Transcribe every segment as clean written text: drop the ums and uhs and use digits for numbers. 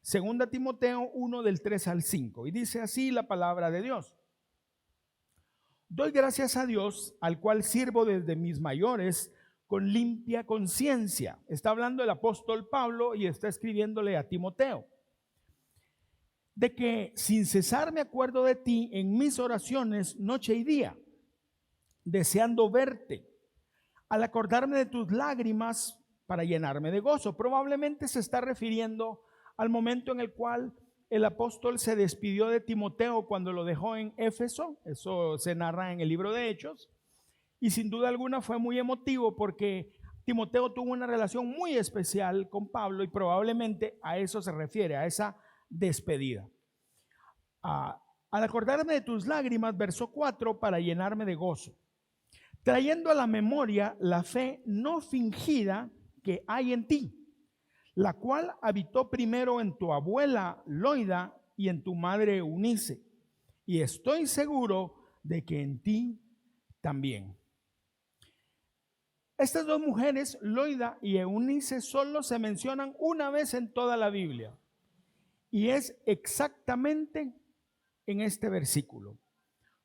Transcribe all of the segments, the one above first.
Segunda Timoteo 1 del 3 al 5. Y dice así la palabra de Dios. Doy gracias a Dios, al cual sirvo desde mis mayores con limpia conciencia. Está hablando el apóstol Pablo y está escribiéndole a Timoteo. De que sin cesar me acuerdo de ti en mis oraciones noche y día, deseando verte, al acordarme de tus lágrimas para llenarme de gozo. Probablemente se está refiriendo al momento en el cual el apóstol se despidió de Timoteo cuando lo dejó en Éfeso. Eso se narra en el libro de Hechos. Y sin duda alguna fue muy emotivo porque Timoteo tuvo una relación muy especial con Pablo y probablemente a eso se refiere, a esa despedida. Al acordarme de tus lágrimas, verso 4, para llenarme de gozo, trayendo a la memoria la fe no fingida que hay en ti, la cual habitó primero en tu abuela Loida y en tu madre Eunice, y estoy seguro de que en ti también. Estas dos mujeres, Loida y Eunice, solo se mencionan una vez en toda la Biblia, y es exactamente en este versículo.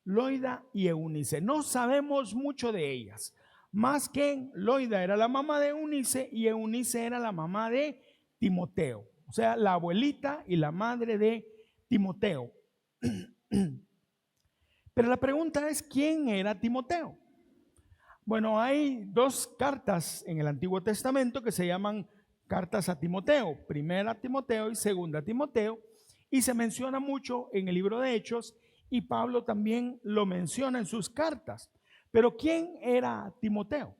Loida y Eunice. No sabemos mucho de ellas, más que Loida era la mamá de Eunice y Eunice era la mamá de Timoteo, o sea, la abuelita y la madre de Timoteo. Pero la pregunta es, ¿quién era Timoteo? Bueno, hay dos cartas en el Antiguo Testamento que se llaman cartas a Timoteo, primera Timoteo y segunda Timoteo, y se menciona mucho en el libro de Hechos, y Pablo también lo menciona en sus cartas. Pero ¿quién era Timoteo?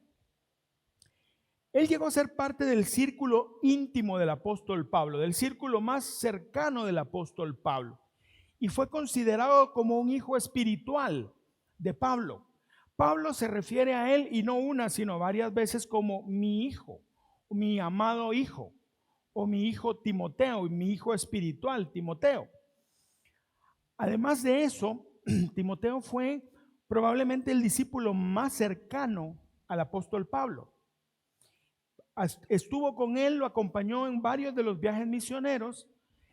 Él llegó a ser parte del círculo íntimo del apóstol Pablo, del círculo más cercano del apóstol Pablo, y fue considerado como un hijo espiritual de Pablo. Pablo se refiere a él, y no una, sino varias veces, como mi hijo, mi amado hijo, o mi hijo Timoteo, mi hijo espiritual Timoteo. Además de eso, Timoteo fue probablemente el discípulo más cercano al apóstol Pablo. Estuvo con él, lo acompañó en varios de los viajes misioneros,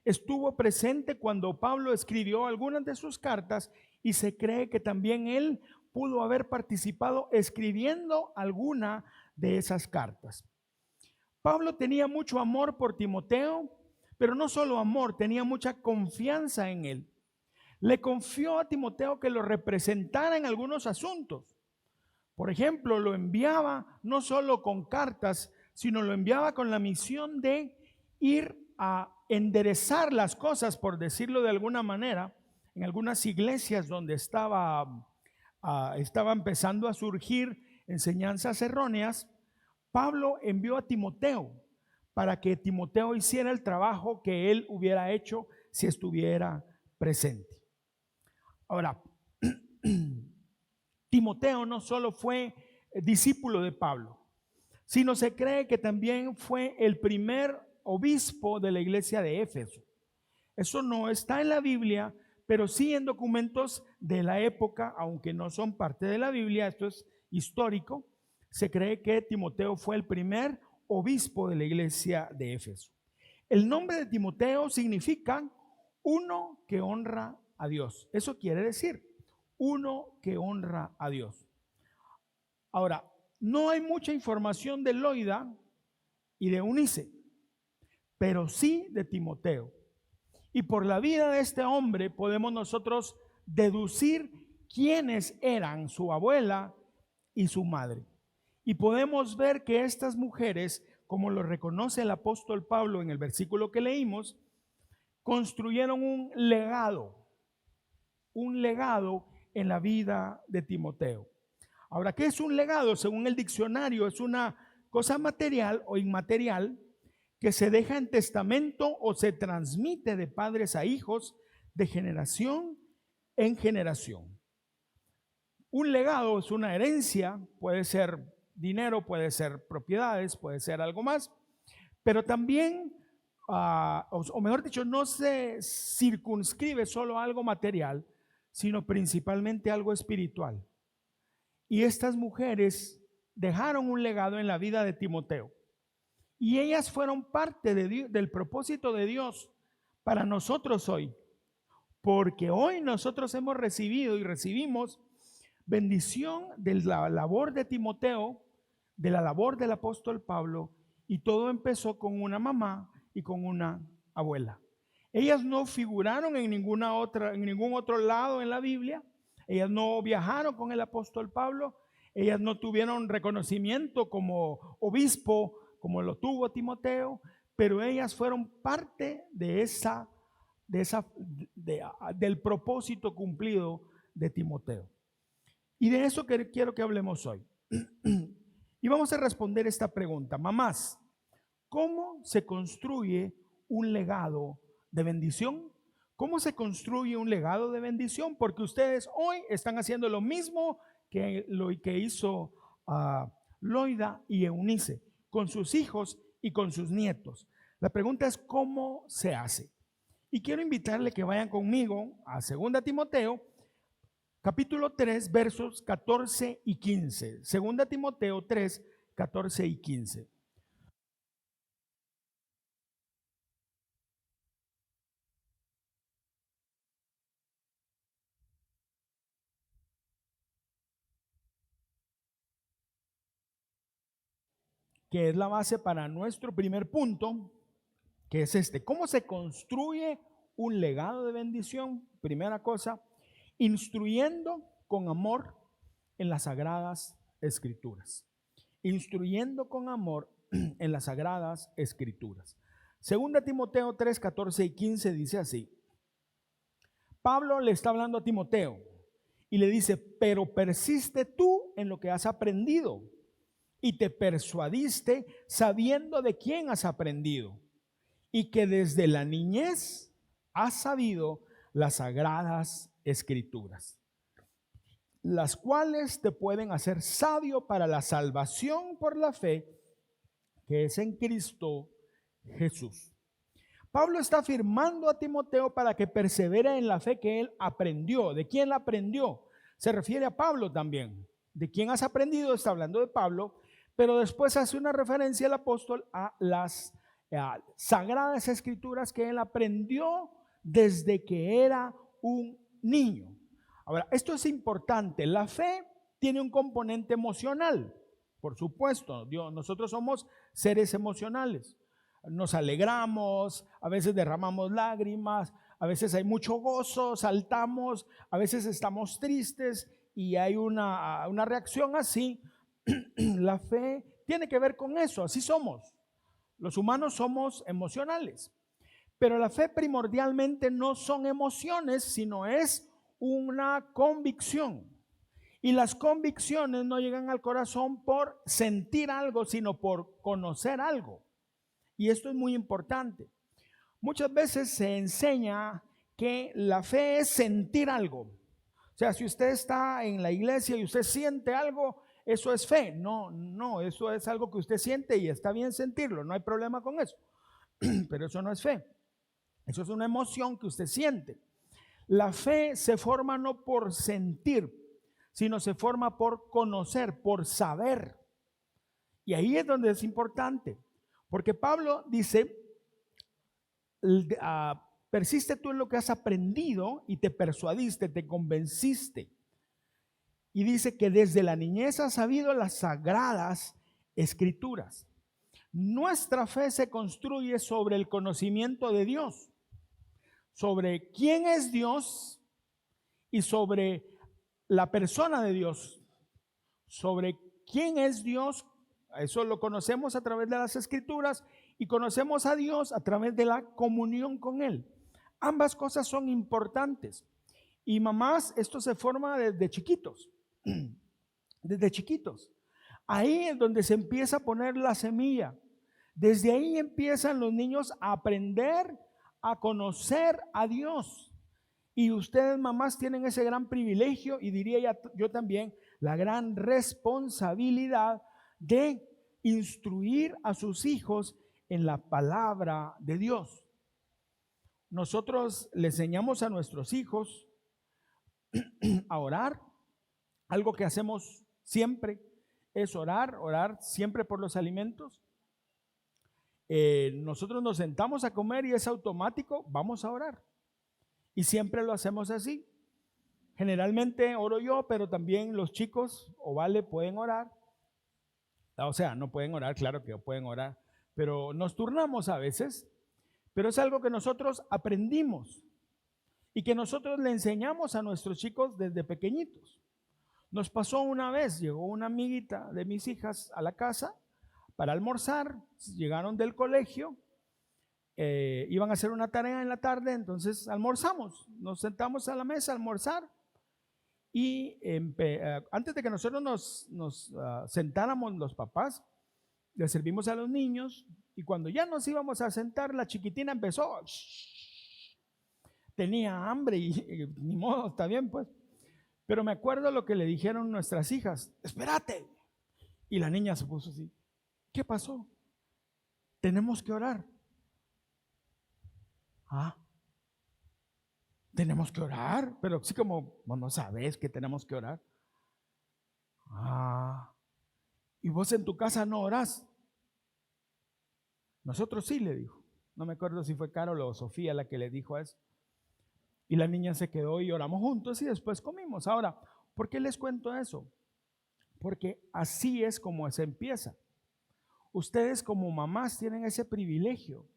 estuvo presente cuando Pablo escribió algunas de sus cartas, y se cree que también él pudo haber participado escribiendo alguna de esas cartas. Pablo tenía mucho amor por Timoteo, pero no solo amor, tenía mucha confianza en él. Le confió a Timoteo que lo representara en algunos asuntos. Por ejemplo, lo enviaba no solo con cartas, sino lo enviaba con la misión de ir a enderezar las cosas, por decirlo de alguna manera, en algunas iglesias donde estaba empezando a surgir enseñanzas erróneas. Pablo envió a Timoteo para que Timoteo hiciera el trabajo que él hubiera hecho si estuviera presente. Ahora, Timoteo no solo fue discípulo de Pablo, sino se cree que también fue el primer obispo de la iglesia de Éfeso. Eso no está en la Biblia, pero sí en documentos de la época, aunque no son parte de la Biblia, esto es histórico. Se cree que Timoteo fue el primer obispo de la iglesia de Éfeso. El nombre de Timoteo significa uno que honra a Dios. Eso quiere decir uno que honra a Dios. Ahora, no hay mucha información de Loida y de Eunice, pero sí de Timoteo. Y por la vida de este hombre podemos nosotros deducir quiénes eran su abuela y su madre. Y podemos ver que estas mujeres, como lo reconoce el apóstol Pablo en el versículo que leímos, construyeron un legado en la vida de Timoteo. Ahora, ¿qué es un legado? Según el diccionario, es una cosa material o inmaterial que se deja en testamento o se transmite de padres a hijos, de generación en generación. Un legado es una herencia, puede ser dinero, puede ser propiedades, puede ser algo más, pero también, o mejor dicho, no se circunscribe solo a algo material, sino principalmente algo espiritual. Y estas mujeres dejaron un legado en la vida de Timoteo. Y ellas fueron parte del propósito de Dios para nosotros hoy, porque hoy nosotros hemos recibido y recibimos bendición de la labor de Timoteo, de la labor del apóstol Pablo, y todo empezó con una mamá y con una abuela. Ellas no figuraron en ningún otro lado en la Biblia. Ellas no viajaron con el apóstol Pablo. Ellas no tuvieron reconocimiento como obispo, como lo tuvo Timoteo, pero ellas fueron parte del propósito cumplido de Timoteo. Y de eso quiero que hablemos hoy. Y vamos a responder esta pregunta. Mamás, ¿cómo se construye un legado de bendición? ¿Cómo se construye un legado de bendición? Porque ustedes hoy están haciendo lo mismo que lo que hizo Loida y Eunice con sus hijos y con sus nietos. La pregunta es ¿cómo se hace? Y quiero invitarle que vayan conmigo a 2 Timoteo, capítulo 3, versos 14 y 15. 2 Timoteo 3, 14 y 15. Que es la base para nuestro primer punto, que es este. ¿Cómo se construye un legado de bendición? Primera cosa, instruyendo con amor en las sagradas escrituras. Instruyendo con amor en las sagradas escrituras. 2 Timoteo 3, 14 y 15 dice así. Pablo le está hablando a Timoteo y le dice, pero persiste tú en lo que has aprendido y te persuadiste sabiendo de quién has aprendido y que desde la niñez has sabido las sagradas escrituras, las cuales te pueden hacer sabio para la salvación por la fe que es en Cristo Jesús. Pablo está afirmando a Timoteo para que persevere en la fe que él aprendió. ¿De quién la aprendió? Se refiere a Pablo también. ¿De quién has aprendido? Está hablando de Pablo. Pero después hace una referencia el apóstol a las sagradas escrituras que él aprendió desde que era un niño. Ahora, esto es importante. La fe tiene un componente emocional, por supuesto. Nosotros somos seres emocionales. Nos alegramos, a veces derramamos lágrimas, a veces hay mucho gozo, saltamos, a veces estamos tristes y hay una reacción así. La fe tiene que ver con eso, así somos. Los humanos somos emocionales, pero la fe primordialmente no son emociones, sino es una convicción. Y las convicciones no llegan al corazón por sentir algo, sino por conocer algo. Y esto es muy importante. Muchas veces se enseña que la fe es sentir algo. O sea, si usted está en la iglesia y usted siente algo, eso es fe. No, eso es algo que usted siente y está bien sentirlo, no hay problema con eso. Pero eso no es fe. Eso es una emoción que usted siente. La fe se forma no por sentir, sino se forma por conocer, por saber. Y ahí es donde es importante, porque Pablo dice, persiste tú en lo que has aprendido y te persuadiste, te convenciste. Y dice que desde la niñez has sabido las sagradas escrituras. Nuestra fe se construye sobre el conocimiento de Dios, sobre quién es Dios y sobre la persona de Dios, sobre quién es Dios. Eso lo conocemos a través de las escrituras y conocemos a Dios a través de la comunión con Él. Ambas cosas son importantes. Y mamás, esto se forma desde chiquitos. Desde chiquitos. Ahí es donde se empieza a poner la semilla. Desde ahí empiezan los niños a aprender a conocer a Dios. Y ustedes, mamás, tienen ese gran privilegio y diría yo también la gran responsabilidad de instruir a sus hijos en la palabra de Dios. Nosotros le enseñamos a nuestros hijos a orar. Algo que hacemos siempre es orar siempre por los alimentos. nosotros nos sentamos a comer y es automático, vamos a orar. Y siempre lo hacemos así. Generalmente oro yo, pero también los chicos o Vale pueden orar. O sea, no pueden orar, claro que pueden orar, pero nos turnamos a veces. Pero es algo que nosotros aprendimos y que nosotros le enseñamos a nuestros chicos desde pequeñitos. Nos pasó una vez, llegó una amiguita de mis hijas a la casa para almorzar, llegaron del colegio, iban a hacer una tarea en la tarde, entonces almorzamos, nos sentamos a la mesa a almorzar y antes de que nosotros nos sentáramos los papás, le servimos a los niños y cuando ya nos íbamos a sentar, la chiquitina empezó, tenía hambre y ni modo, está bien pues. Pero me acuerdo lo que le dijeron nuestras hijas, espérate. Y la niña se puso así, ¿qué pasó? Tenemos que orar. Tenemos que orar, pero así como, no sabes que tenemos que orar. ¿Y vos en tu casa no orás? Nosotros sí, le dijo. No me acuerdo si fue Carol o Sofía la que le dijo eso. Y la niña se quedó y oramos juntos y después comimos. Ahora, ¿por qué les cuento eso? Porque así es como se empieza. Ustedes como mamás tienen ese privilegio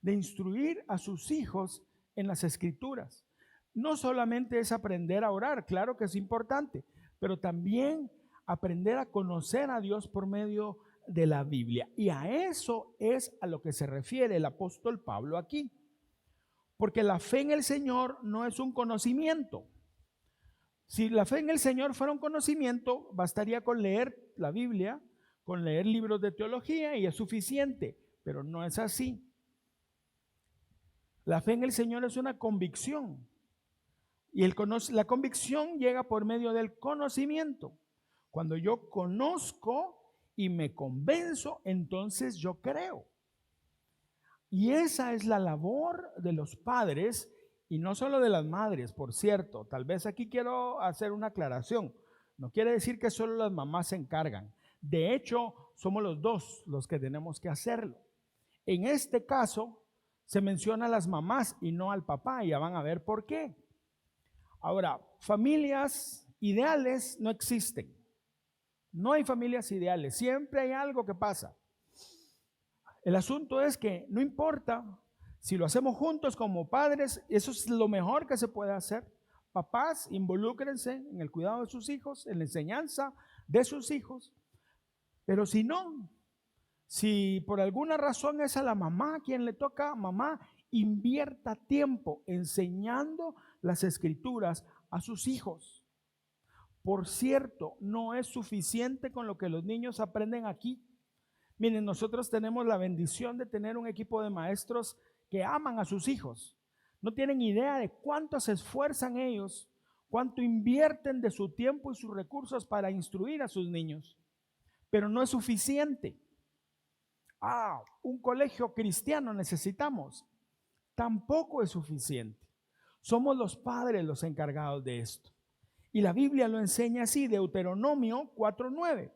de instruir a sus hijos en las escrituras. No solamente es aprender a orar, claro que es importante, pero también aprender a conocer a Dios por medio de la Biblia. Y a eso es a lo que se refiere el apóstol Pablo aquí. Porque la fe en el Señor no es un conocimiento. Si la fe en el Señor fuera un conocimiento, bastaría con leer la Biblia, con leer libros de teología y es suficiente, pero no es así. La fe en el Señor es una convicción y la convicción llega por medio del conocimiento. Cuando yo conozco y me convenzo, entonces yo creo. Y esa es la labor de los padres y no solo de las madres, por cierto. Tal vez aquí quiero hacer una aclaración. No quiere decir que solo las mamás se encargan. De hecho, somos los dos los que tenemos que hacerlo. En este caso, se menciona a las mamás y no al papá, y ya van a ver por qué. Ahora, familias ideales no existen. No hay familias ideales, siempre hay algo que pasa. El asunto es que no importa si lo hacemos juntos como padres, eso es lo mejor que se puede hacer. Papás, involúcrense en el cuidado de sus hijos, en la enseñanza de sus hijos. Pero si no, si por alguna razón es a la mamá quien le toca, mamá, invierta tiempo enseñando las escrituras a sus hijos. Por cierto, no es suficiente con lo que los niños aprenden aquí. Miren, nosotros tenemos la bendición de tener un equipo de maestros que aman a sus hijos. No tienen idea de cuánto se esfuerzan ellos, cuánto invierten de su tiempo y sus recursos para instruir a sus niños. Pero no es suficiente. Un colegio cristiano necesitamos. Tampoco es suficiente. Somos los padres los encargados de esto. Y la Biblia lo enseña así, Deuteronomio 4:9.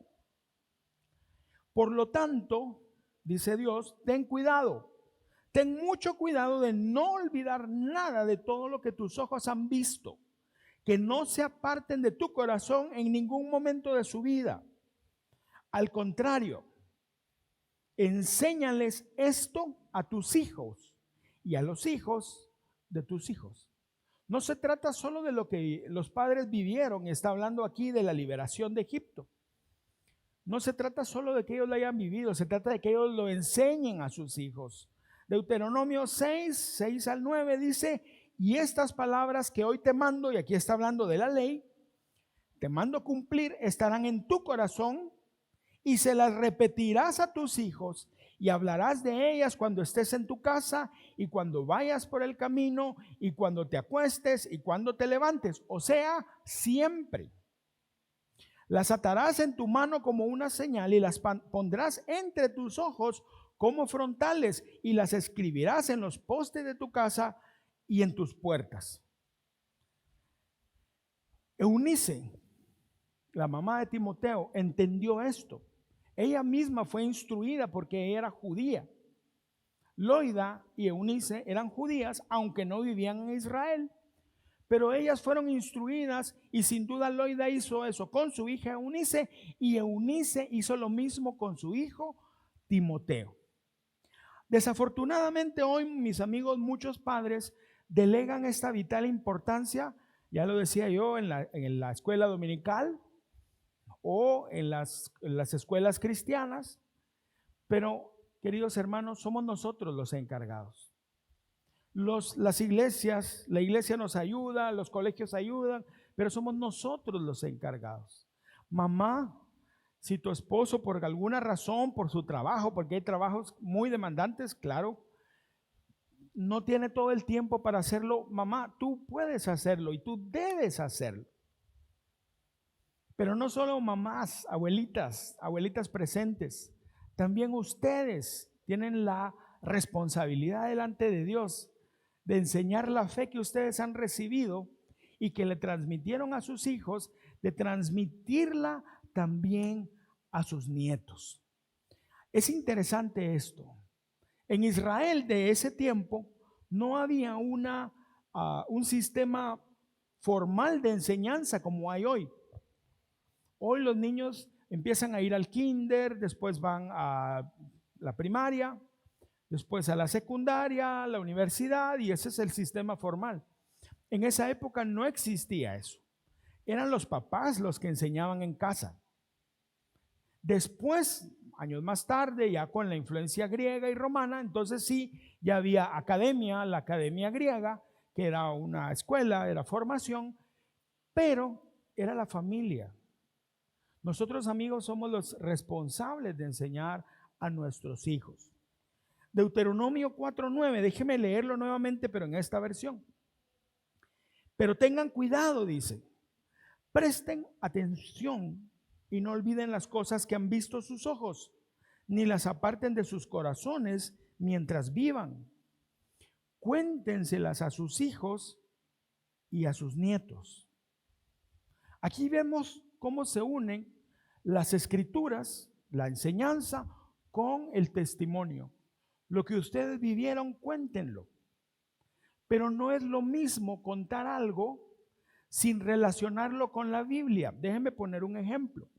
Por lo tanto, dice Dios, ten cuidado, ten mucho cuidado de no olvidar nada de todo lo que tus ojos han visto, que no se aparten de tu corazón en ningún momento de su vida. Al contrario, enséñales esto a tus hijos y a los hijos de tus hijos. No se trata solo de lo que los padres vivieron, está hablando aquí de la liberación de Egipto. No se trata solo de que ellos lo hayan vivido, se trata de que ellos lo enseñen a sus hijos. Deuteronomio 6 al 9 dice, y estas palabras que hoy te mando, y aquí está hablando de la ley, te mando cumplir, estarán en tu corazón y se las repetirás a tus hijos y hablarás de ellas cuando estés en tu casa y cuando vayas por el camino y cuando te acuestes y cuando te levantes, o sea, siempre. Las atarás en tu mano como una señal y las pondrás entre tus ojos como frontales y las escribirás en los postes de tu casa y en tus puertas. Eunice, la mamá de Timoteo, entendió esto. Ella misma fue instruida porque ella era judía. Loida y Eunice eran judías, aunque no vivían en Israel, pero ellas fueron instruidas y sin duda Loida hizo eso con su hija Eunice y Eunice hizo lo mismo con su hijo Timoteo. Desafortunadamente hoy, mis amigos, muchos padres delegan esta vital importancia, ya lo decía yo, en la escuela dominical o en las escuelas cristianas, pero queridos hermanos, somos nosotros los encargados. Las iglesias, la iglesia nos ayuda, los colegios ayudan, pero somos nosotros los encargados. Mamá, si tu esposo por alguna razón, por su trabajo, porque hay trabajos muy demandantes, claro, no tiene todo el tiempo para hacerlo, mamá, tú puedes hacerlo y tú debes hacerlo. Pero no solo mamás, abuelitas presentes, también ustedes tienen la responsabilidad delante de Dios de enseñar la fe que ustedes han recibido y que le transmitieron a sus hijos, de transmitirla también a sus nietos. Es interesante esto. En Israel de ese tiempo no había un sistema formal de enseñanza como hay hoy. Hoy los niños empiezan a ir al kinder, después van a la primaria, después a la secundaria, a la universidad, y ese es el sistema formal. En esa época no existía eso. Eran los papás los que enseñaban en casa. Después, años más tarde, ya con la influencia griega y romana, entonces sí, ya había academia, la academia griega, que era una escuela, era formación, pero era la familia. Nosotros, amigos, somos los responsables de enseñar a nuestros hijos. Deuteronomio 4:9, déjeme leerlo nuevamente, pero en esta versión. Pero tengan cuidado, dice, presten atención y no olviden las cosas que han visto sus ojos, ni las aparten de sus corazones mientras vivan. Cuéntenselas a sus hijos y a sus nietos. Aquí vemos cómo se unen las escrituras, la enseñanza, con el testimonio. Lo que ustedes vivieron, cuéntenlo. Pero no es lo mismo contar algo sin relacionarlo con la Biblia. Déjenme poner un ejemplo.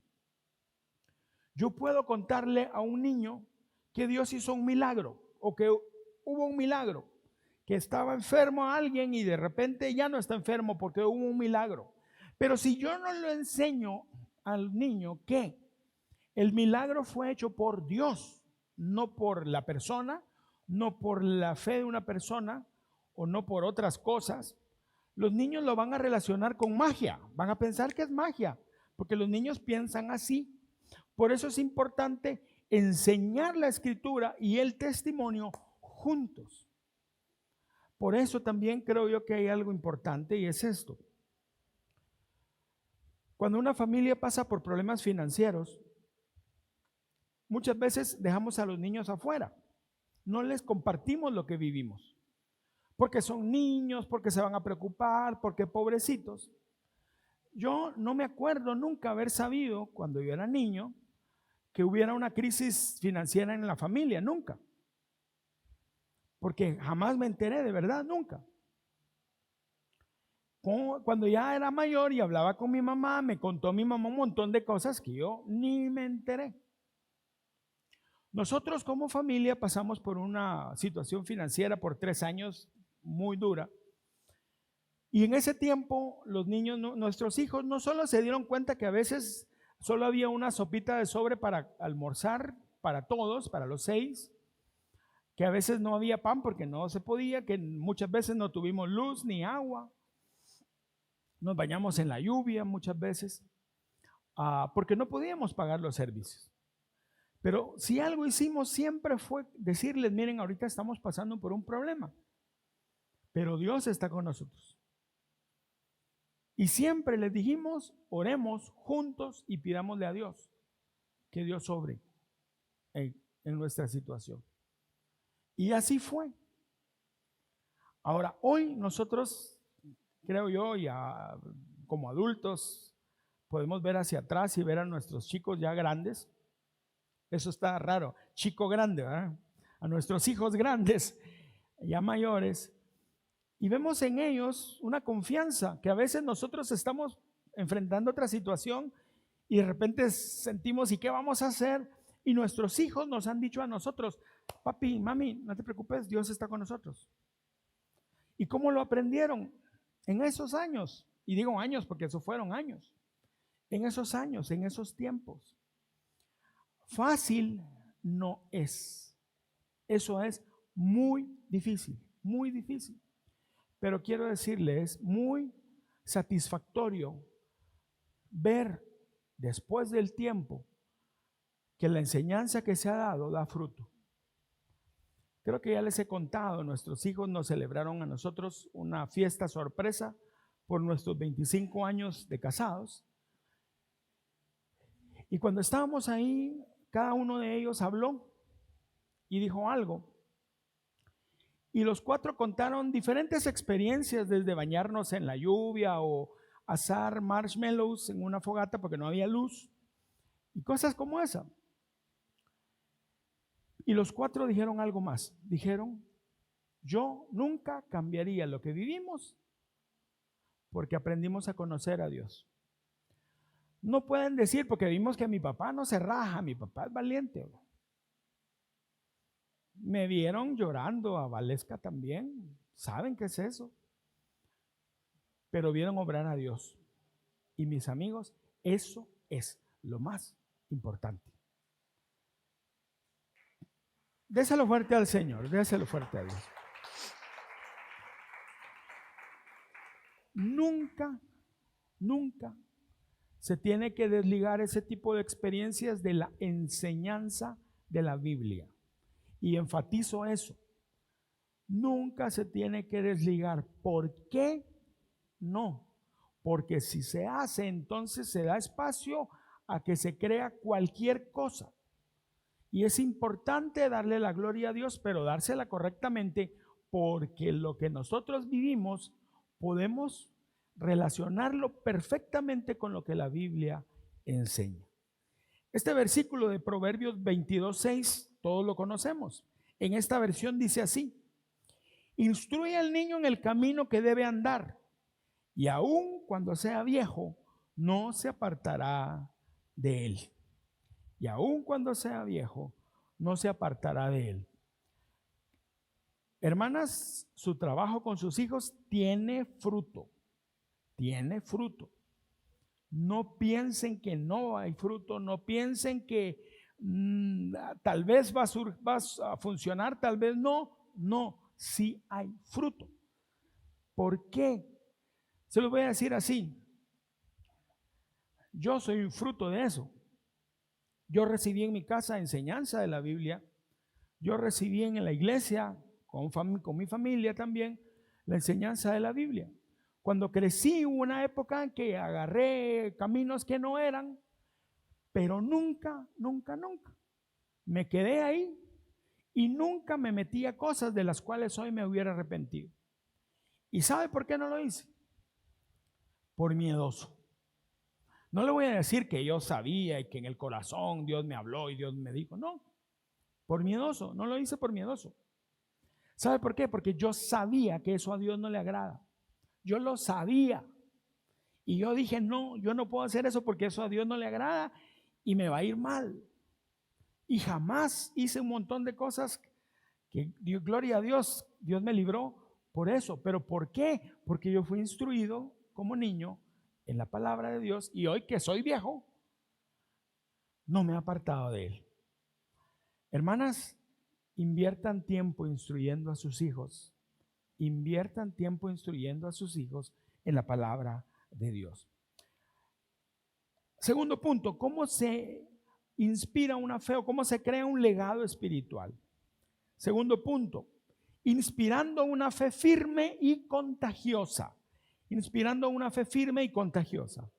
Yo puedo contarle a un niño que Dios hizo un milagro o que hubo un milagro, que estaba enfermo a alguien y de repente ya no está enfermo porque hubo un milagro. Pero si yo no lo enseño al niño que el milagro fue hecho por Dios, no por la persona, no por la fe de una persona o no por otras cosas, los niños lo van a relacionar con magia, van a pensar que es magia, porque los niños piensan así. Por eso es importante enseñar la escritura y el testimonio juntos. Por eso también creo yo que hay algo importante y es esto. Cuando una familia pasa por problemas financieros, muchas veces dejamos a los niños afuera. No les compartimos lo que vivimos. Porque son niños, porque se van a preocupar, porque pobrecitos. Yo no me acuerdo nunca haber sabido, cuando yo era niño, que hubiera una crisis financiera en la familia, nunca. Porque jamás me enteré, de verdad, nunca. Cuando ya era mayor y hablaba con mi mamá, me contó mi mamá un montón de cosas que yo ni me enteré. Nosotros como familia pasamos por una situación financiera por 3 años muy dura. Y en ese tiempo los niños, nuestros hijos, no solo se dieron cuenta que a veces solo había una sopita de sobre para almorzar para todos, para los 6, que a veces no había pan porque no se podía, que muchas veces no tuvimos luz ni agua, nos bañamos en la lluvia muchas veces, porque no podíamos pagar los servicios. Pero si algo hicimos siempre fue decirles, miren, ahorita estamos pasando por un problema, pero Dios está con nosotros. Y siempre les dijimos, oremos juntos y pidámosle a Dios que Dios obre en nuestra situación. Y así fue. Ahora, hoy nosotros, creo yo, ya como adultos, podemos ver hacia atrás y ver a nuestros chicos ya grandes. Eso está raro, chico grande, ¿verdad? a nuestros hijos grandes, ya mayores, y vemos en ellos una confianza que a veces nosotros estamos enfrentando otra situación y de repente sentimos, ¿y qué vamos a hacer? Y nuestros hijos nos han dicho a nosotros, papi, mami, no te preocupes, Dios está con nosotros. ¿Y cómo lo aprendieron? En esos años, y digo años porque eso fueron años, en esos años, en esos tiempos. Fácil no es. Eso es muy difícil, muy difícil. Pero quiero decirles, es muy satisfactorio ver después del tiempo que la enseñanza que se ha dado da fruto. Creo que ya les he contado, nuestros hijos nos celebraron a nosotros una fiesta sorpresa por nuestros 25 años de casados. Y cuando estábamos ahí, cada uno de ellos habló y dijo algo. Y los 4 contaron diferentes experiencias, desde bañarnos en la lluvia o asar marshmallows en una fogata porque no había luz y cosas como esa. Y los 4 dijeron algo más. Dijeron, yo nunca cambiaría lo que vivimos porque aprendimos a conocer a Dios. No pueden decir, porque vimos que mi papá no se raja, mi papá es valiente. Me vieron llorando, a Valesca también, saben qué es eso. Pero vieron obrar a Dios. Y mis amigos, eso es lo más importante. Déselo fuerte al Señor, déselo fuerte a Dios. Nunca, nunca se tiene que desligar ese tipo de experiencias de la enseñanza de la Biblia. Y enfatizo eso. Nunca se tiene que desligar. ¿Por qué? No. Porque si se hace, entonces se da espacio a que se crea cualquier cosa. Y es importante darle la gloria a Dios, pero dársela correctamente, porque lo que nosotros vivimos podemos relacionarlo perfectamente con lo que la Biblia enseña. Este versículo de Proverbios 22:6, todos lo conocemos. En esta versión dice así: instruye al niño en el camino que debe andar, y aun cuando sea viejo, no se apartará de él. Y aun cuando sea viejo, no se apartará de él. Hermanas, su trabajo con sus hijos tiene fruto. Tiene fruto. No piensen que no hay fruto, no piensen que tal vez va a funcionar, tal vez no. No, sí hay fruto. ¿Por qué? Se lo voy a decir así. Yo soy un fruto de eso. Yo recibí en mi casa enseñanza de la Biblia. Yo recibí en la iglesia, con mi familia también, la enseñanza de la Biblia. Cuando crecí hubo una época en que agarré caminos que no eran, pero nunca me quedé ahí y nunca me metí a cosas de las cuales hoy me hubiera arrepentido. ¿Y sabe por qué no lo hice? Por miedoso. No le voy a decir que yo sabía y que en el corazón Dios me habló y Dios me dijo, no, por miedoso, no lo hice por miedoso. ¿Sabe por qué? Porque yo sabía que eso a Dios no le agrada. Yo lo sabía. Y yo dije, no, yo no puedo hacer eso porque eso a Dios no le agrada y me va a ir mal. Y jamás hice un montón de cosas que, gloria a Dios, Dios me libró por eso. ¿Pero por qué? Porque yo fui instruido como niño en la palabra de Dios y hoy que soy viejo, no me he apartado de él. Hermanas, inviertan tiempo instruyendo a sus hijos. Inviertan tiempo instruyendo a sus hijos en la palabra de Dios. Segundo punto, ¿cómo se inspira una fe o cómo se crea un legado espiritual? Segundo punto, inspirando una fe firme y contagiosa. Inspirando una fe firme y contagiosa.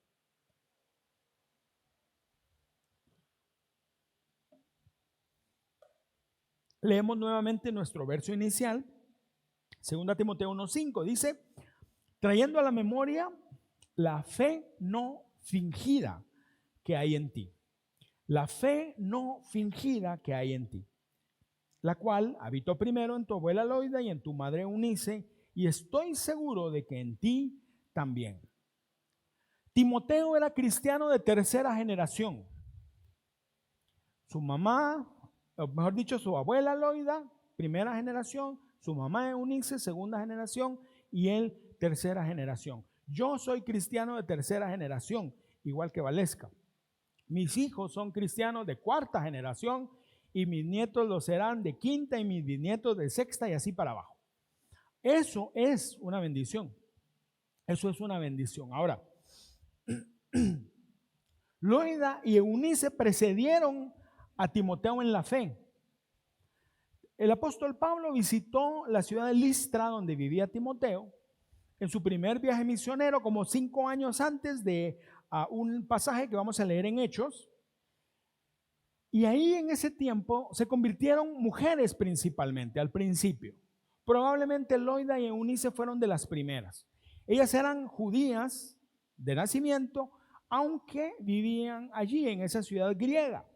Leemos nuevamente nuestro verso inicial, 2 Timoteo 1:5, dice, trayendo a la memoria la fe no fingida que hay en ti. La fe no fingida que hay en ti. la cual habitó primero en tu abuela Loida y en tu madre Eunice, y estoy seguro de que en ti también. Timoteo era cristiano de tercera generación. Su mamá, o mejor dicho, su abuela Loida, primera generación, su mamá Eunice, segunda generación, y él, tercera generación. Yo soy cristiano de tercera generación, igual que Valesca. Mis hijos son cristianos de cuarta generación y mis nietos lo serán de quinta y mis bisnietos de sexta y así para abajo. Eso es una bendición. Eso es una bendición. Ahora, Loida y Eunice precedieron a Timoteo en la fe. El apóstol Pablo visitó la ciudad de Listra, donde vivía Timoteo, en su primer viaje misionero, como 5 años antes de un pasaje que vamos a leer en Hechos. Y ahí en ese tiempo se convirtieron mujeres principalmente, al principio. Probablemente Loida y Eunice fueron de las primeras. Ellas eran judías de nacimiento, aunque vivían allí en esa ciudad griega.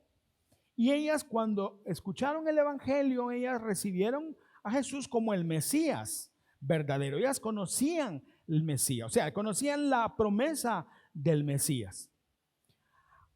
Y ellas, cuando escucharon el evangelio, ellas recibieron a Jesús como el Mesías verdadero. Ellas conocían el Mesías, o sea, conocían la promesa del Mesías.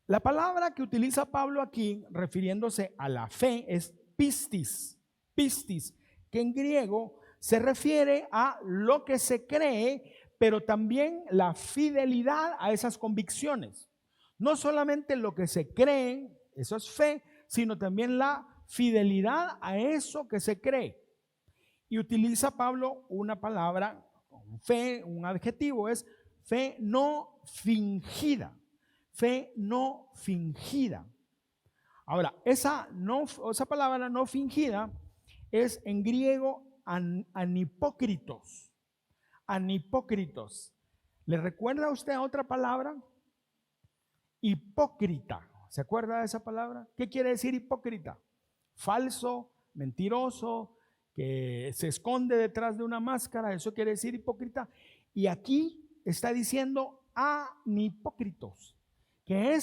La palabra que utiliza Pablo aquí, refiriéndose a la fe, es pistis, pistis, que en griego se refiere a lo que se cree, pero también la fidelidad a esas convicciones. No solamente lo que se cree, eso es fe, sino también la fidelidad a eso que se cree. Y utiliza Pablo una palabra, fe, un adjetivo, es fe no fingida. Fe no fingida. Ahora, esa palabra no fingida es en griego anipócritos. Anipócritos. ¿Le recuerda a usted a otra palabra? Hipócrita. ¿Se acuerda de esa palabra? ¿Qué quiere decir hipócrita? Falso, mentiroso, que se esconde detrás de una máscara. Eso quiere decir hipócrita. Y aquí está diciendo anipócritos, que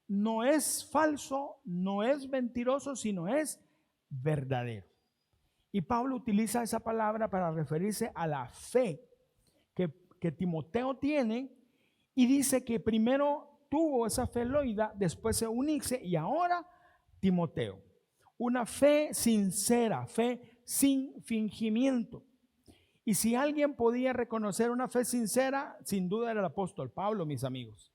no es falso, no es mentiroso, sino es verdadero. Y Pablo utiliza esa palabra para referirse a la fe que Timoteo tiene, y dice que primero tuvo esa fe Loida, después Eunice y ahora Timoteo. Una fe sincera, fe sin fingimiento. Y si alguien podía reconocer una fe sincera, sin duda era el apóstol Pablo, mis amigos.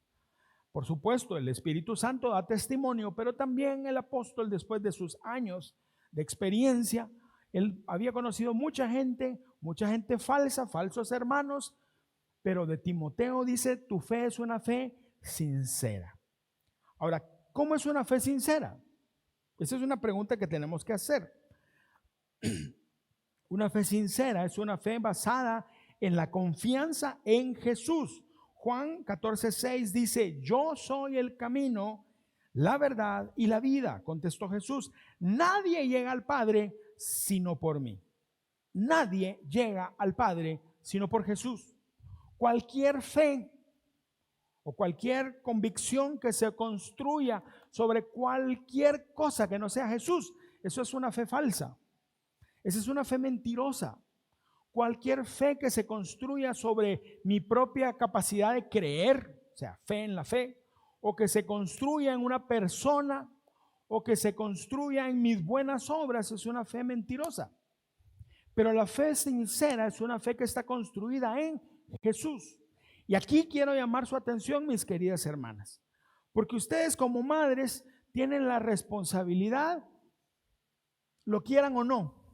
Por supuesto, el Espíritu Santo da testimonio, pero también el apóstol, después de sus años de experiencia, él había conocido mucha gente falsa, falsos hermanos, pero de Timoteo dice, tu fe es una fe sincera. Ahora, ¿cómo es una fe sincera? Esa es una pregunta que tenemos que hacer. Una fe sincera es una fe basada en la confianza en Jesús. Juan 14:6 dice, yo soy el camino, la verdad y la vida, contestó Jesús. Nadie llega al Padre sino por mí. Nadie llega al Padre sino por Jesús. Cualquier fe o cualquier convicción que se construya sobre cualquier cosa que no sea Jesús, eso es una fe falsa. Esa es una fe mentirosa. Cualquier fe que se construya sobre mi propia capacidad de creer, o sea, fe en la fe, o que se construya en una persona, o que se construya en mis buenas obras, es una fe mentirosa. Pero la fe sincera es una fe que está construida en Jesús. Y aquí quiero llamar su atención, mis queridas hermanas, porque ustedes como madres tienen la responsabilidad, lo quieran o no,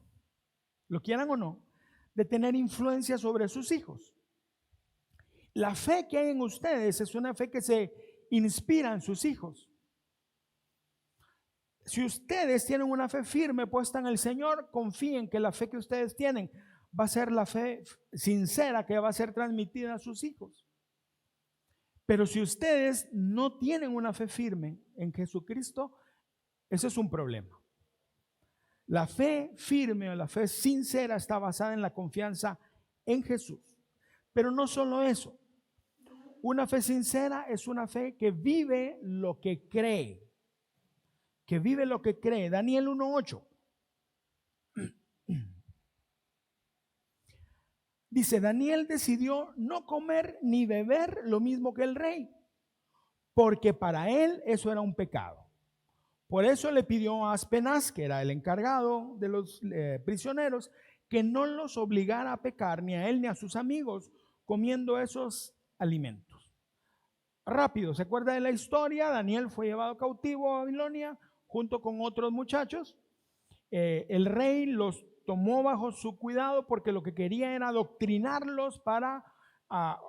de tener influencia sobre sus hijos. La fe que hay en ustedes es una fe que se inspira en sus hijos. Si ustedes tienen una fe firme puesta en el Señor, confíen que la fe que ustedes tienen va a ser la fe sincera que va a ser transmitida a sus hijos. Pero si ustedes no tienen una fe firme en Jesucristo, ese es un problema. La fe firme o la fe sincera está basada en la confianza en Jesús. Pero no solo eso. Una fe sincera es una fe que vive lo que cree. Que vive lo que cree. Daniel 1:8. Dice, Daniel decidió no comer ni beber lo mismo que el rey, porque para él eso era un pecado. Por eso le pidió a Aspenaz, que era el encargado de los prisioneros, que no los obligara a pecar, ni a él ni a sus amigos, comiendo esos alimentos. Rápido, ¿se acuerda de la historia? Daniel fue llevado cautivo a Babilonia junto con otros muchachos. El rey los tomó bajo su cuidado porque lo que quería era adoctrinarlos para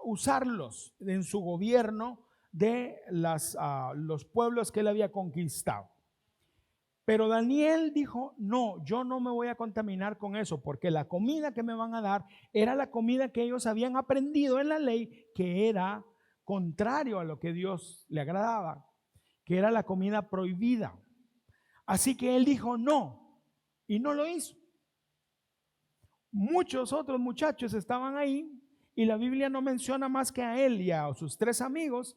usarlos en su gobierno de los pueblos que él había conquistado. Pero Daniel dijo, no, yo no me voy a contaminar con eso, porque la comida que me van a dar era la comida que ellos habían aprendido en la ley, que era contrario a lo que Dios le agradaba, que era la comida prohibida. Así que él dijo no, y no lo hizo. Muchos otros muchachos estaban ahí, y la Biblia no menciona más que a él y a sus 3 amigos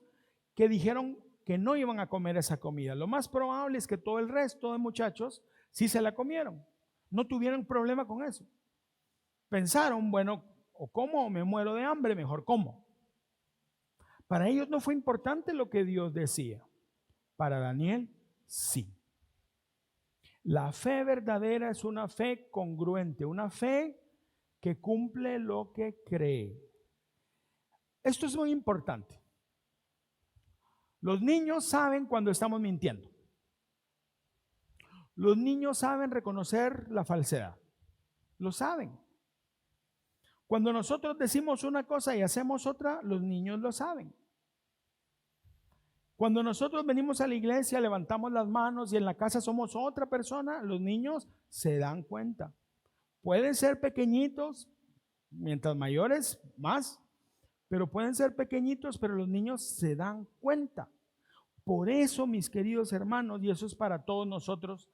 que dijeron que no iban a comer esa comida. Lo más probable es que todo el resto de muchachos sí se la comieron. No tuvieron problema con eso. Pensaron, bueno, o como o me muero de hambre, mejor como. Para ellos no fue importante lo que Dios decía. Para Daniel, sí. La fe verdadera es una fe congruente, una fe que cumple lo que cree. Esto es muy importante. Los niños saben cuando estamos mintiendo. Los niños saben reconocer la falsedad. Lo saben. Cuando nosotros decimos una cosa y hacemos otra, los niños lo saben. Cuando nosotros venimos a la iglesia, levantamos las manos y en la casa somos otra persona, los niños se dan cuenta. Pueden ser pequeñitos, mientras mayores más, pero pueden ser pequeñitos, pero los niños se dan cuenta. Por eso, mis queridos hermanos, y eso es para todos nosotros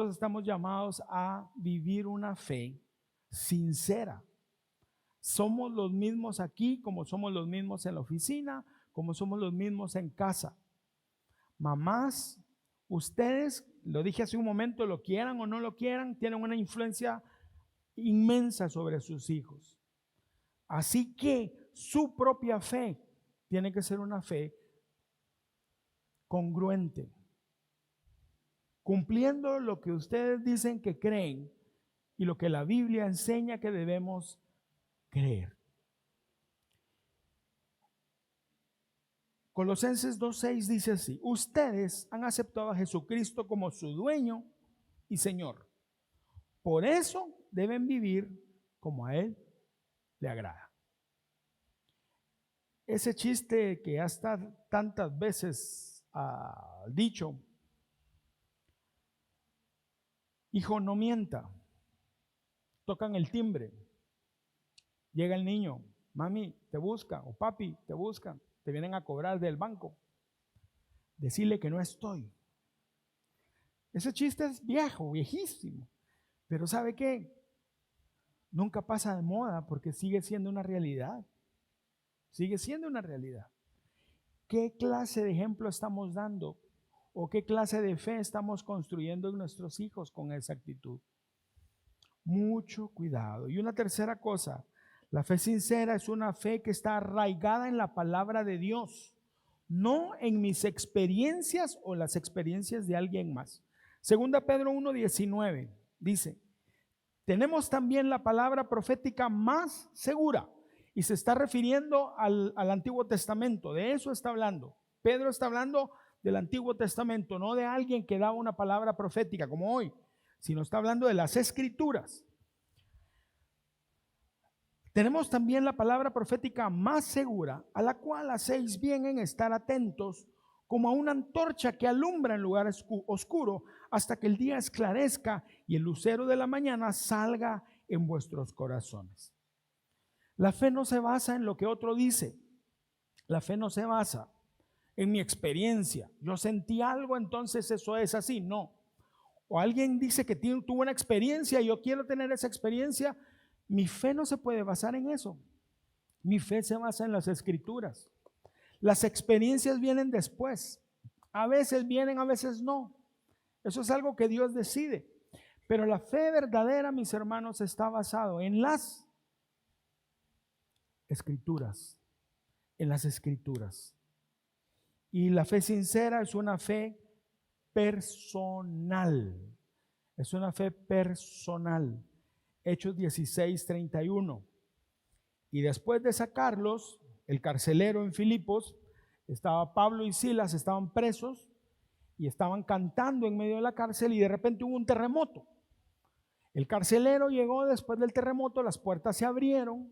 estamos llamados a vivir una fe sincera. Somos los mismos aquí como somos los mismos en la oficina, como somos los mismos en casa. Mamás, ustedes, lo dije hace un momento, lo quieran o no lo quieran, tienen una influencia inmensa sobre sus hijos. Así que su propia fe tiene que ser una fe congruente, cumpliendo lo que ustedes dicen que creen y lo que la Biblia enseña que debemos creer. Colosenses 2:6 dice así: ustedes han aceptado a Jesucristo como su dueño y Señor. Por eso deben vivir como a Él le agrada. Ese chiste que hasta tantas veces ha dicho, hijo, no mienta. Tocan el timbre. Llega el niño, mami te busca o papi te busca, te vienen a cobrar del banco. Decirle que no estoy. Ese chiste es viejo, viejísimo. Pero ¿sabe qué? Nunca pasa de moda porque sigue siendo una realidad. Sigue siendo una realidad. ¿Qué clase de ejemplo estamos dando? ¿O qué clase de fe estamos construyendo en nuestros hijos con esa actitud? Mucho cuidado. Y una tercera cosa, la fe sincera es una fe que está arraigada en la palabra de Dios, no en mis experiencias o las experiencias de alguien más. Segunda Pedro 1:19 dice, tenemos también la palabra profética más segura, y se está refiriendo al Antiguo Testamento. De eso está hablando. Pedro está hablando del Antiguo Testamento, no de alguien que daba una palabra profética como hoy, sino está hablando de las Escrituras. Tenemos también la palabra profética más segura, a la cual hacéis bien en estar atentos, como a una antorcha que alumbra en lugar oscuro, hasta que el día esclarezca y el lucero de la mañana salga en vuestros corazones. La fe no se basa en lo que otro dice. La fe no se basa en mi experiencia. Yo sentí algo, entonces eso es así. No. O alguien dice que tuvo una experiencia y yo quiero tener esa experiencia. Mi fe no se puede basar en eso. Mi fe se basa en las Escrituras. Las experiencias vienen después. A veces vienen, a veces no. Eso es algo que Dios decide. Pero la fe verdadera, mis hermanos, está basado en las escrituras, en las escrituras. Y la fe sincera es una fe personal. Es una fe personal. Hechos 16:31. Y después de sacarlos, el carcelero en Filipos, estaba Pablo y Silas, estaban presos y estaban cantando en medio de la cárcel y de repente hubo un terremoto. El carcelero llegó después del terremoto, las puertas se abrieron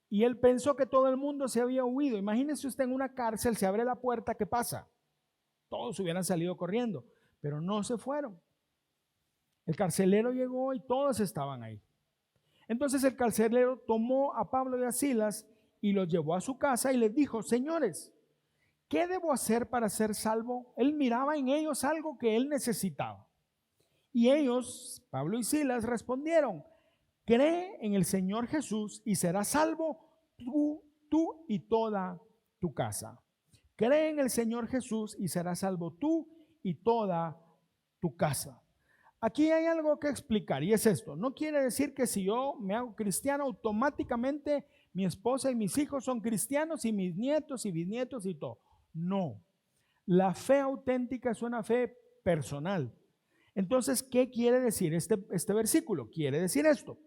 y él pensó que todo el mundo se había huido. Imagínese usted en una cárcel, se abre la puerta, ¿qué pasa? Todos hubieran salido corriendo, pero no se fueron. El carcelero llegó y todos estaban ahí. Entonces el carcelero tomó a Pablo y a Silas y los llevó a su casa y les dijo: señores, ¿qué debo hacer para ser salvo? Él miraba en ellos algo que él necesitaba. Y ellos, Pablo y Silas, respondieron: cree en el Señor Jesús y serás salvo tú y toda tu casa. Cree en el Señor Jesús y serás salvo tú y toda tu casa. Aquí hay algo que explicar y es esto. No quiere decir que si yo me hago cristiano, automáticamente mi esposa y mis hijos son cristianos y mis nietos y bisnietos y todo. No. La fe auténtica es una fe personal. Entonces, ¿qué quiere decir este versículo? Quiere decir esto: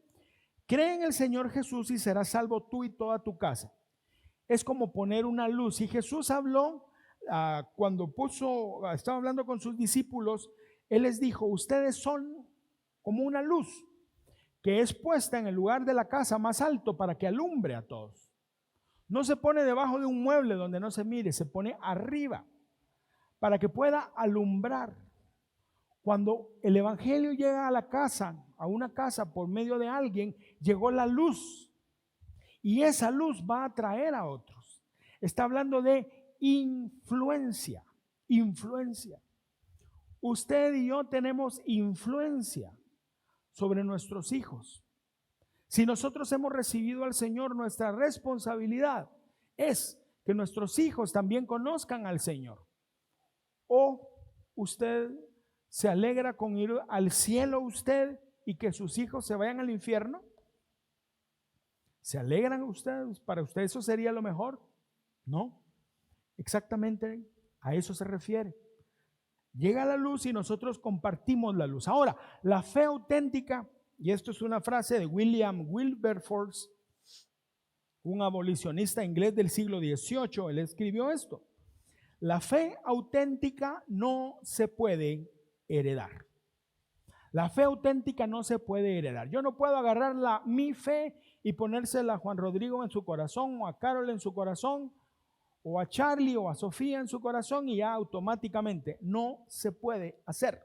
cree en el Señor Jesús y serás salvo tú y toda tu casa. Es como poner una luz. Y Jesús habló cuando estaba hablando con sus discípulos, Él les dijo: ustedes son como una luz que es puesta en el lugar de la casa más alto para que alumbre a todos. No se pone debajo de un mueble donde no se mire, se pone arriba para que pueda alumbrar. Cuando el evangelio llega a la casa, a una casa por medio de alguien, llegó la luz y esa luz va a atraer a otros. Está hablando de influencia. Usted y yo tenemos influencia sobre nuestros hijos. Si nosotros hemos recibido al Señor, nuestra responsabilidad es que nuestros hijos también conozcan al Señor. ¿O usted se alegra con ir al cielo usted y que sus hijos se vayan al infierno? ¿Se alegran ustedes? ¿Para usted eso sería lo mejor? No, exactamente a eso se refiere. Llega la luz y nosotros compartimos la luz. Ahora, la fe auténtica, y esto es una frase de William Wilberforce, un abolicionista inglés del siglo XVIII, él escribió esto: la fe auténtica no se puede heredar. La fe auténtica no se puede heredar. Yo no puedo agarrar mi fe y ponérsela a Juan Rodrigo en su corazón, o a Carol en su corazón, o a Charlie o a Sofía en su corazón, y ya automáticamente no se puede hacer.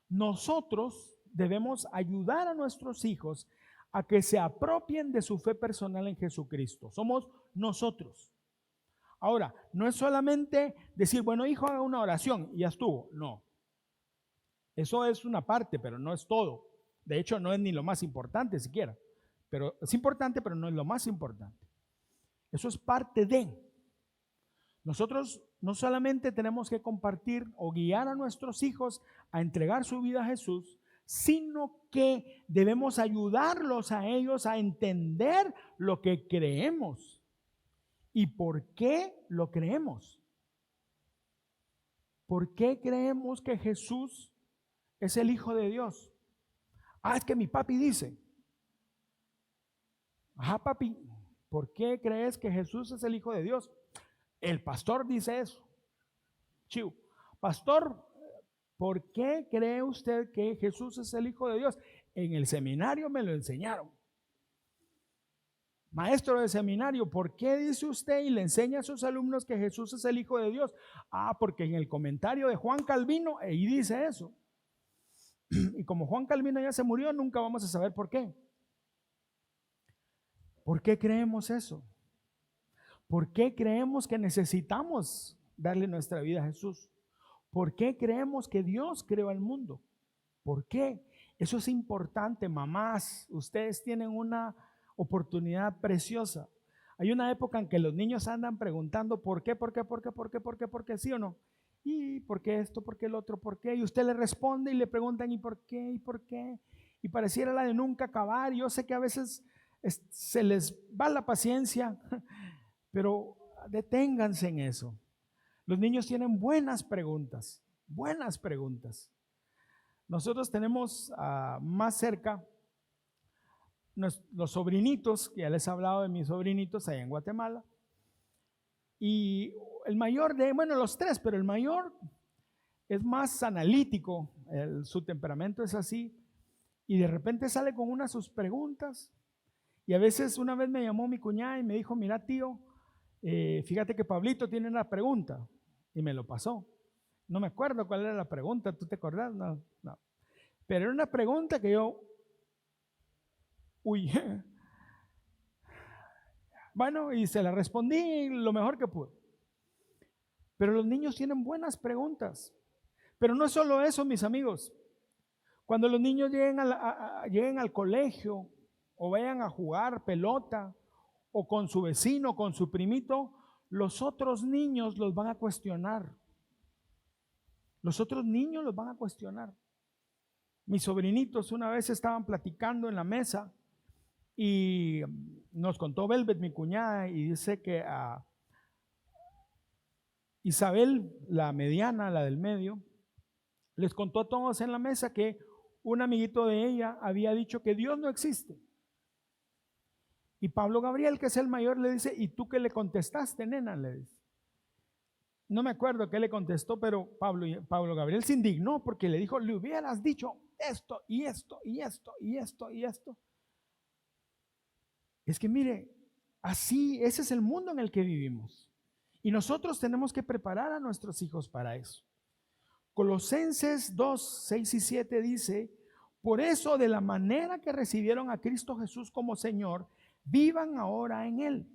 Nosotros debemos ayudar a nuestros hijos a que se apropien de su fe personal en Jesucristo. Somos nosotros. Ahora, no es solamente decir: bueno, hijo, haga una oración y ya estuvo. No. Eso es una parte, pero no es todo. De hecho, no es ni lo más importante siquiera. Pero es importante, pero no es lo más importante. Eso es parte de. Nosotros no solamente tenemos que compartir o guiar a nuestros hijos a entregar su vida a Jesús, sino que debemos ayudarlos a ellos a entender lo que creemos y por qué lo creemos. ¿Por qué creemos que Jesús es el Hijo de Dios? Es que mi papi dice. Papi, ¿por qué crees que Jesús es el Hijo de Dios? El pastor dice eso. Chiu. Pastor, ¿por qué cree usted que Jesús es el Hijo de Dios? En el seminario me lo enseñaron. Maestro de seminario, ¿por qué dice usted y le enseña a sus alumnos que Jesús es el Hijo de Dios? Porque en el comentario de Juan Calvino ahí dice eso. Y como Juan Calvino ya se murió, nunca vamos a saber por qué. ¿Por qué creemos eso? ¿Por qué creemos que necesitamos darle nuestra vida a Jesús? ¿Por qué creemos que Dios creó el mundo? ¿Por qué? Eso es importante, mamás. Ustedes tienen una oportunidad preciosa. Hay una época en que los niños andan preguntando ¿por qué? ¿Por qué? ¿Por qué? ¿Por qué? ¿Por qué? ¿Por qué? ¿Sí o no? ¿Y por qué esto? ¿Por qué el otro? ¿Por qué? Y usted le responde y le preguntan ¿y por qué? ¿Y por qué? Y pareciera la de nunca acabar. Yo sé que a veces se les va la paciencia, pero deténganse en eso. Los niños tienen buenas preguntas, buenas preguntas. Nosotros tenemos más cerca los sobrinitos, que ya les he hablado de mis sobrinitos allá en Guatemala. Y el mayor los tres, pero el mayor es más analítico, su temperamento es así, y de repente sale con una de sus preguntas. Y a veces, una vez me llamó mi cuñada y me dijo, mira tío, fíjate que Pablito tiene una pregunta, y me lo pasó. No me acuerdo cuál era la pregunta, ¿tú te acordás? No. Pero era una pregunta que yo, bueno, y se la respondí lo mejor que pude. Pero los niños tienen buenas preguntas. Pero no es solo eso, mis amigos. Cuando los niños lleguen al colegio o vayan a jugar pelota o con su vecino, con su primito, los otros niños los van a cuestionar. Los otros niños los van a cuestionar. Mis sobrinitos una vez estaban platicando en la mesa y nos contó Velvet, mi cuñada, y dice que a Isabel, la mediana, la del medio, les contó a todos en la mesa que un amiguito de ella había dicho que Dios no existe. Y Pablo Gabriel, que es el mayor, le dice, ¿y tú qué le contestaste, nena? Le dice. No me acuerdo qué le contestó, pero Pablo Gabriel se indignó porque le dijo, le hubieras dicho esto y esto y esto y esto y esto. Es que mire, así, ese es el mundo en el que vivimos. Y nosotros tenemos que preparar a nuestros hijos para eso. Colosenses 2, 6 y 7 dice, por eso de la manera que recibieron a Cristo Jesús como Señor, vivan ahora en Él,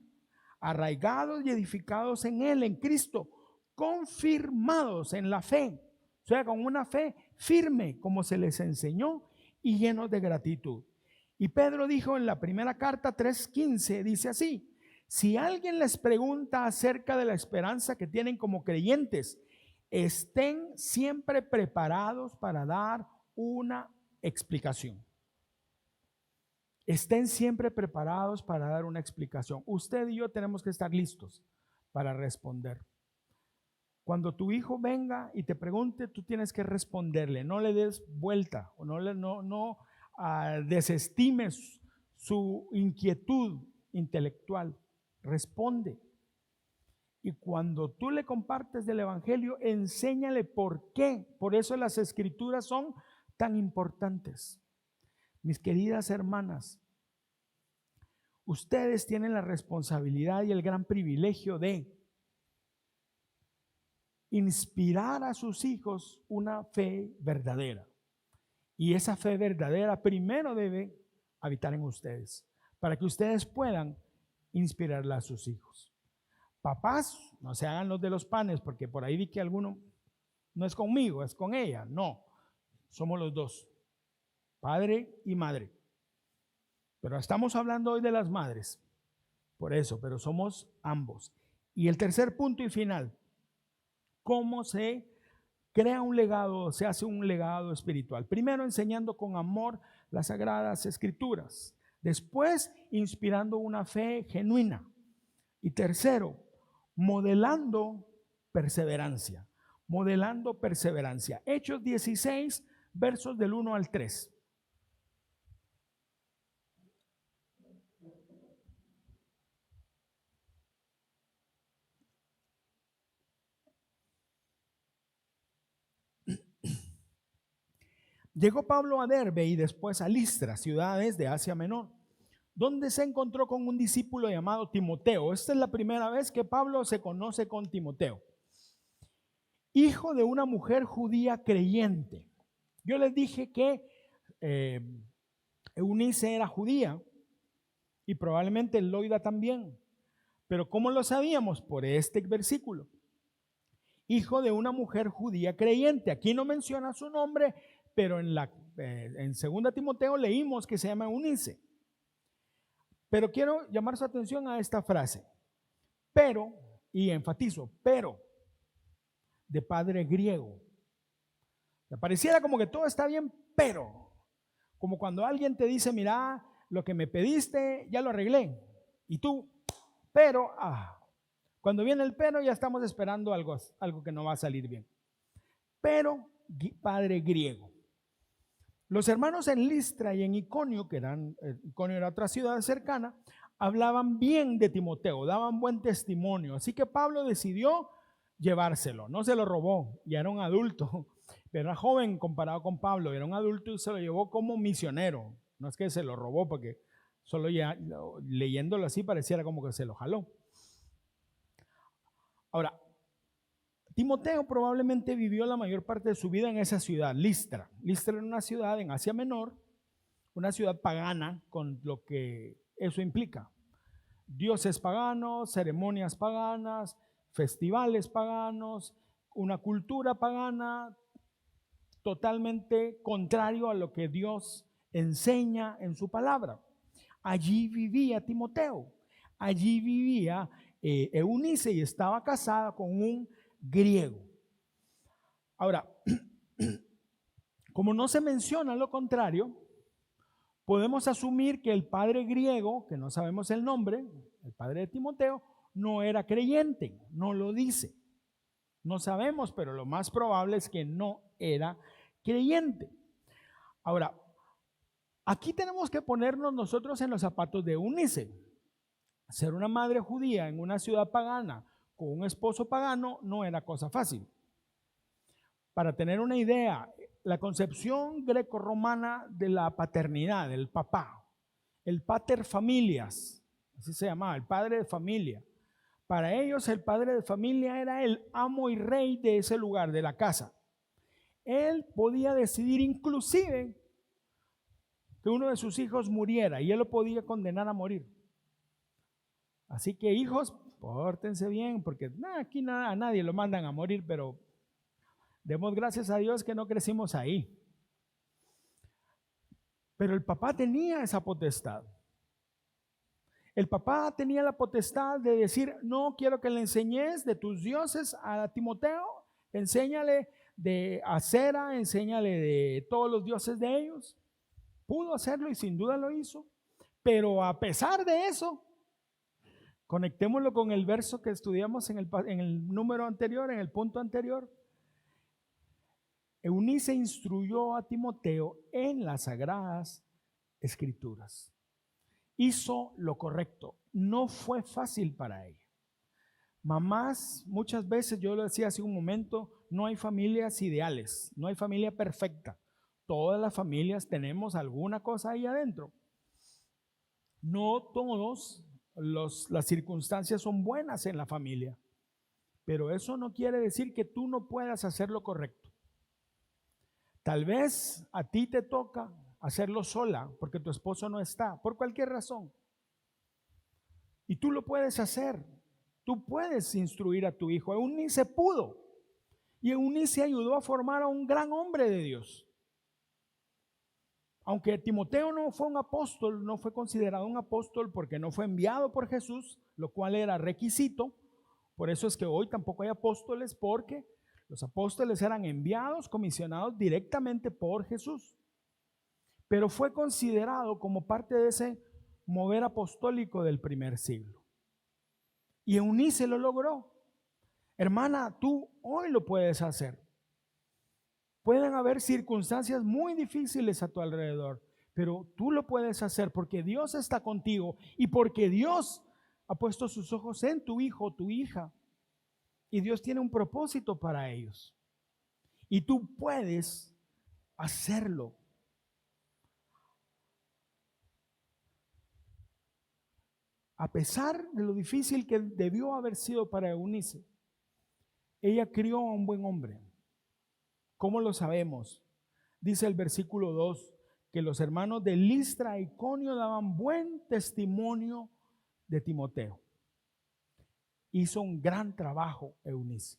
arraigados y edificados en Él, en Cristo, confirmados en la fe, o sea, con una fe firme como se les enseñó y llenos de gratitud. Y Pedro dijo en la primera carta 3:15, dice así, si alguien les pregunta acerca de la esperanza que tienen como creyentes, estén siempre preparados para dar una explicación. Estén siempre preparados para dar una explicación. Usted y yo tenemos que estar listos para responder. Cuando tu hijo venga y te pregunte, tú tienes que responderle. No le des vuelta o no desestimes su inquietud intelectual. Responde. Y cuando tú le compartes del evangelio, enséñale por qué. Por eso las escrituras son tan importantes. Mis queridas hermanas, ustedes tienen la responsabilidad y el gran privilegio de inspirar a sus hijos una fe verdadera. Y esa fe verdadera primero debe habitar en ustedes, para que ustedes puedan inspirarla a sus hijos. Papás, no se hagan los de los panes, porque por ahí vi que alguno no es conmigo, es con ella. No, somos los dos, padre y madre. Pero estamos hablando hoy de las madres, por eso, pero somos ambos. Y el tercer punto y final, ¿cómo se crea un legado, se hace un legado espiritual? Primero, enseñando con amor las sagradas escrituras. Después, inspirando una fe genuina. Y tercero, modelando perseverancia. Modelando perseverancia. Hechos 16, versos del 1 al 3. Llegó Pablo a Derbe y después a Listra, ciudades de Asia Menor, donde se encontró con un discípulo llamado Timoteo. Esta es la primera vez que Pablo se conoce con Timoteo, hijo de una mujer judía creyente. Yo les dije que Eunice era judía y probablemente Loida también. Pero ¿cómo lo sabíamos? Por este versículo. Hijo de una mujer judía creyente. Aquí no menciona su nombre, pero en 2 Timoteo leímos que se llama Eunice. Pero quiero llamar su atención a esta frase. Pero, y enfatizo, pero, de padre griego. Me pareciera como que todo está bien, pero, como cuando alguien te dice, mira, lo que me pediste ya lo arreglé. Y tú, pero, cuando viene el pero ya estamos esperando algo que no va a salir bien. Pero, padre griego. Los hermanos en Listra y en Iconio, Iconio era otra ciudad cercana, hablaban bien de Timoteo, daban buen testimonio. Así que Pablo decidió llevárselo, no se lo robó, ya era un adulto, pero era joven comparado con Pablo, era un adulto y se lo llevó como misionero. No es que se lo robó, porque solo ya leyéndolo así pareciera como que se lo jaló. Ahora, Timoteo probablemente vivió la mayor parte de su vida en esa ciudad, Listra. Listra era una ciudad en Asia Menor, una ciudad pagana con lo que eso implica. Dioses paganos, ceremonias paganas, festivales paganos, una cultura pagana totalmente contrario a lo que Dios enseña en su palabra. Allí vivía Timoteo, allí vivía Eunice y estaba casada con un griego. Ahora, como no se menciona lo contrario, podemos asumir que el padre griego, que no sabemos el nombre, el padre de Timoteo, no era creyente, no lo dice. No sabemos, pero lo más probable es que no era creyente. Ahora, aquí tenemos que ponernos nosotros en los zapatos de Eunice. Ser una madre judía en una ciudad pagana con un esposo pagano no era cosa fácil. Para tener una idea, la concepción greco-romana de la paternidad, del papá, el pater familias, así se llamaba, el padre de familia. Para ellos el padre de familia era el amo y rey de ese lugar, de la casa. Él podía decidir inclusive que uno de sus hijos muriera y él lo podía condenar a morir. Así que hijos, pórtense bien, porque aquí a nadie lo mandan a morir, pero demos gracias a Dios que no crecimos ahí. Pero el papá tenía esa potestad. El papá tenía la potestad de decir, no quiero que le enseñes de tus dioses a Timoteo, enséñale de Acera, enséñale de todos los dioses de ellos. Pudo hacerlo y sin duda lo hizo. Pero a pesar de eso, conectémoslo con el verso que estudiamos en el número anterior, en el punto anterior. Eunice instruyó a Timoteo en las sagradas escrituras. Hizo lo correcto. No fue fácil para ella. Mamás, muchas veces, yo lo decía hace un momento, no hay familias ideales, no hay familia perfecta. Todas las familias tenemos alguna cosa ahí adentro. No todos las circunstancias son buenas en la familia, pero eso no quiere decir que tú no puedas hacer lo correcto. Tal vez a ti te toca hacerlo sola porque tu esposo no está, por cualquier razón. Y tú lo puedes hacer. Tú puedes instruir a tu hijo. Eunice pudo. Y Eunice ayudó a formar a un gran hombre de Dios. Aunque Timoteo no fue un apóstol, no fue considerado un apóstol porque no fue enviado por Jesús, lo cual era requisito. Por eso es que hoy tampoco hay apóstoles, porque los apóstoles eran enviados, comisionados directamente por Jesús. Pero fue considerado como parte de ese mover apostólico del primer siglo. Y Eunice lo logró. Hermana, tú hoy lo puedes hacer. Pueden haber circunstancias muy difíciles a tu alrededor, pero tú lo puedes hacer porque Dios está contigo y porque Dios ha puesto sus ojos en tu hijo o tu hija. Y Dios tiene un propósito para ellos. Y tú puedes hacerlo. A pesar de lo difícil que debió haber sido para Eunice, ella crió a un buen hombre. ¿Cómo lo sabemos? Dice el versículo 2 que los hermanos de Listra y Iconio daban buen testimonio de Timoteo. Hizo un gran trabajo Eunice.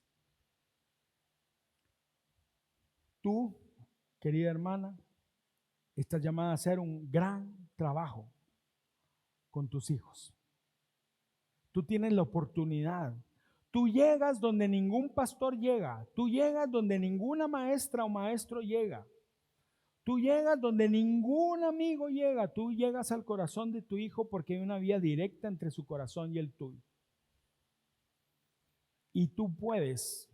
Tú, querida hermana, estás llamada a hacer un gran trabajo con tus hijos. Tú tienes la oportunidad. Tú llegas donde ningún pastor llega. Tú llegas donde ninguna maestra o maestro llega. Tú llegas donde ningún amigo llega, tú llegas al corazón de tu hijo porque hay una vía directa entre su corazón y el tuyo. Y tú puedes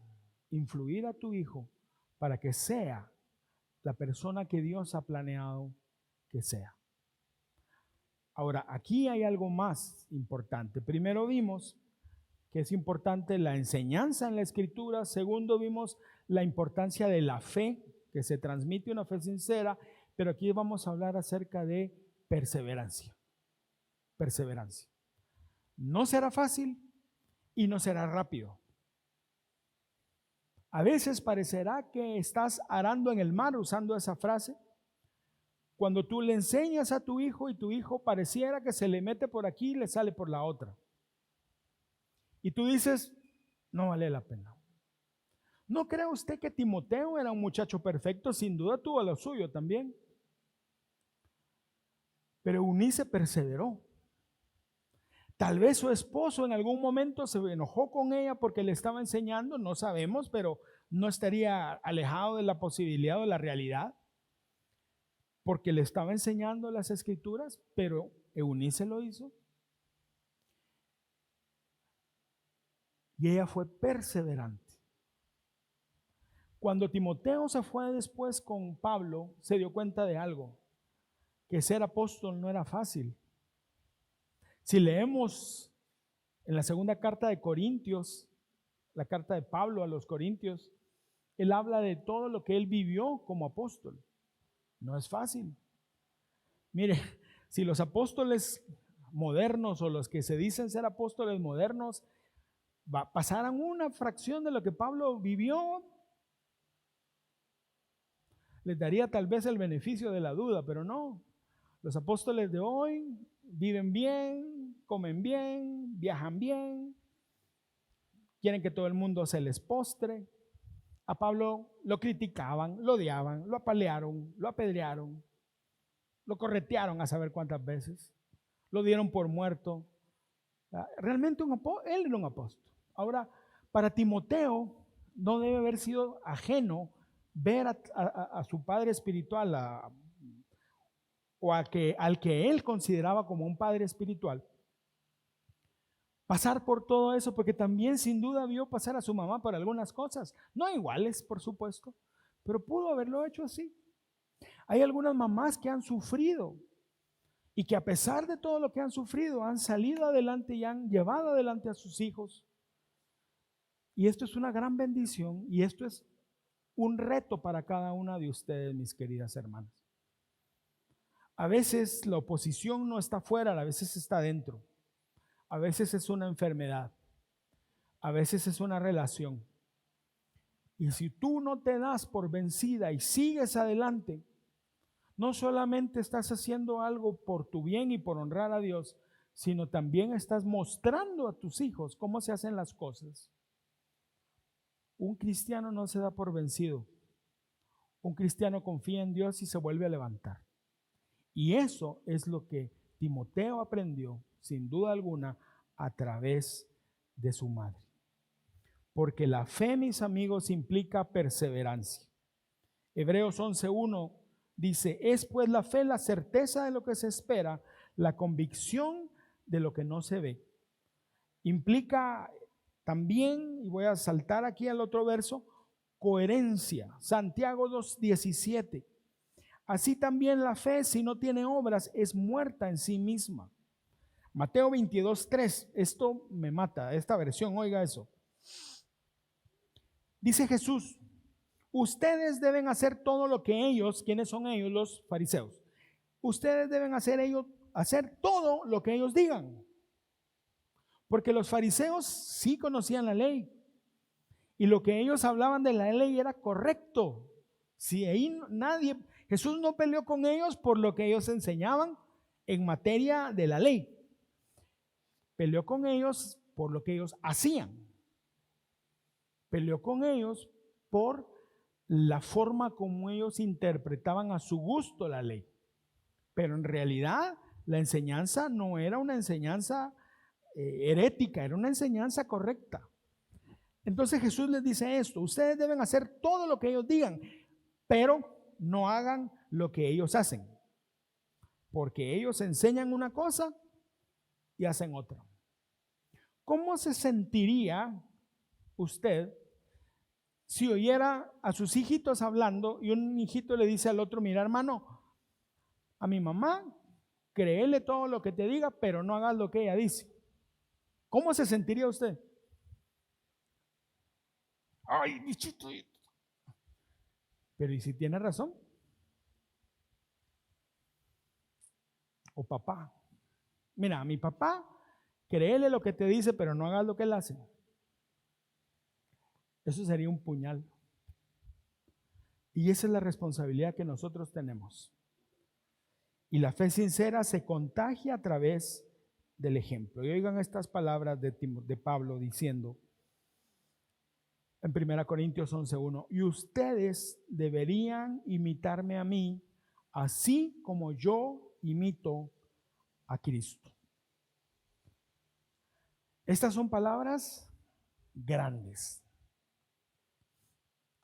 influir a tu hijo para que sea la persona que Dios ha planeado que sea. Ahora, aquí hay algo más importante. Primero vimos que es importante la enseñanza en la Escritura. Segundo, vimos la importancia de la fe, que se transmite una fe sincera. Pero aquí vamos a hablar acerca de perseverancia. Perseverancia. No será fácil y no será rápido. A veces parecerá que estás arando en el mar, usando esa frase. Cuando tú le enseñas a tu hijo y tu hijo pareciera que se le mete por aquí y le sale por la otra. Y tú dices, no vale la pena. ¿No cree usted que Timoteo era un muchacho perfecto? Sin duda tuvo lo suyo también. Pero Eunice perseveró. Tal vez su esposo en algún momento se enojó con ella porque le estaba enseñando, no sabemos, pero no estaría alejado de la posibilidad o de la realidad. Porque le estaba enseñando las Escrituras, pero Eunice lo hizo. Y ella fue perseverante. Cuando Timoteo se fue después con Pablo, se dio cuenta de algo, que ser apóstol no era fácil. Si leemos en la segunda carta de Corintios, la carta de Pablo a los Corintios, él habla de todo lo que él vivió como apóstol. No es fácil. Mire, si los apóstoles modernos o los que se dicen ser apóstoles modernos pasaran una fracción de lo que Pablo vivió, les daría tal vez el beneficio de la duda, pero no. Los apóstoles de hoy viven bien, comen bien, viajan bien, quieren que todo el mundo se les postre. A Pablo lo criticaban, lo odiaban, lo apalearon, lo apedrearon, lo corretearon a saber cuántas veces, lo dieron por muerto. Realmente él era un apóstol. Ahora, para Timoteo no debe haber sido ajeno ver a su padre espiritual al que él consideraba como un padre espiritual, pasar por todo eso, porque también sin duda vio pasar a su mamá por algunas cosas, no iguales por supuesto, pero pudo haberlo hecho así. Hay algunas mamás que han sufrido y que a pesar de todo lo que han sufrido han salido adelante y han llevado adelante a sus hijos. Y esto es una gran bendición y esto es un reto para cada una de ustedes, mis queridas hermanas. A veces la oposición no está afuera, a veces está dentro. A veces es una enfermedad. A veces es una relación. Y si tú no te das por vencida y sigues adelante, no solamente estás haciendo algo por tu bien y por honrar a Dios, sino también estás mostrando a tus hijos cómo se hacen las cosas. Un cristiano no se da por vencido. Un cristiano confía en Dios y se vuelve a levantar. Y eso es lo que Timoteo aprendió, sin duda alguna, a través de su madre. Porque la fe, mis amigos, implica perseverancia. Hebreos 11:1 dice, es pues la fe la certeza de lo que se espera, la convicción de lo que no se ve. Implica también, y voy a saltar aquí al otro verso, coherencia. Santiago 2:17. Así también la fe, si no tiene obras, es muerta en sí misma. Mateo 22:3. Esto me mata, esta versión, oiga eso. Dice Jesús, ustedes deben hacer todo lo que ellos, ¿quiénes son ellos? Los fariseos. Ustedes deben hacer todo lo que ellos digan. Porque los fariseos sí conocían la ley. Y lo que ellos hablaban de la ley era correcto. Si ahí Jesús no peleó con ellos por lo que ellos enseñaban en materia de la ley. Peleó con ellos por lo que ellos hacían. Peleó con ellos por la forma como ellos interpretaban a su gusto la ley. Pero en realidad la enseñanza no era una enseñanza herética, era una enseñanza correcta. Entonces Jesús les dice esto, ustedes deben hacer todo lo que ellos digan, pero no hagan lo que ellos hacen, porque ellos enseñan una cosa y hacen otra. ¿Cómo se sentiría usted si oyera a sus hijitos hablando y un hijito le dice al otro: mira, hermano, a mi mamá créele todo lo que te diga, pero no hagas lo que ella dice? ¿Cómo se sentiría usted? Ay, bichito. Pero ¿y si tiene razón? O papá, mira, a mi papá créele lo que te dice, pero no hagas lo que él hace. Eso sería un puñal. Y esa es la responsabilidad que nosotros tenemos. Y la fe sincera se contagia a través del ejemplo. Y oigan estas palabras de Pablo diciendo en 1 Corintios 11:1: y ustedes deberían imitarme a mí, así como yo imito a Cristo. Estas son palabras grandes.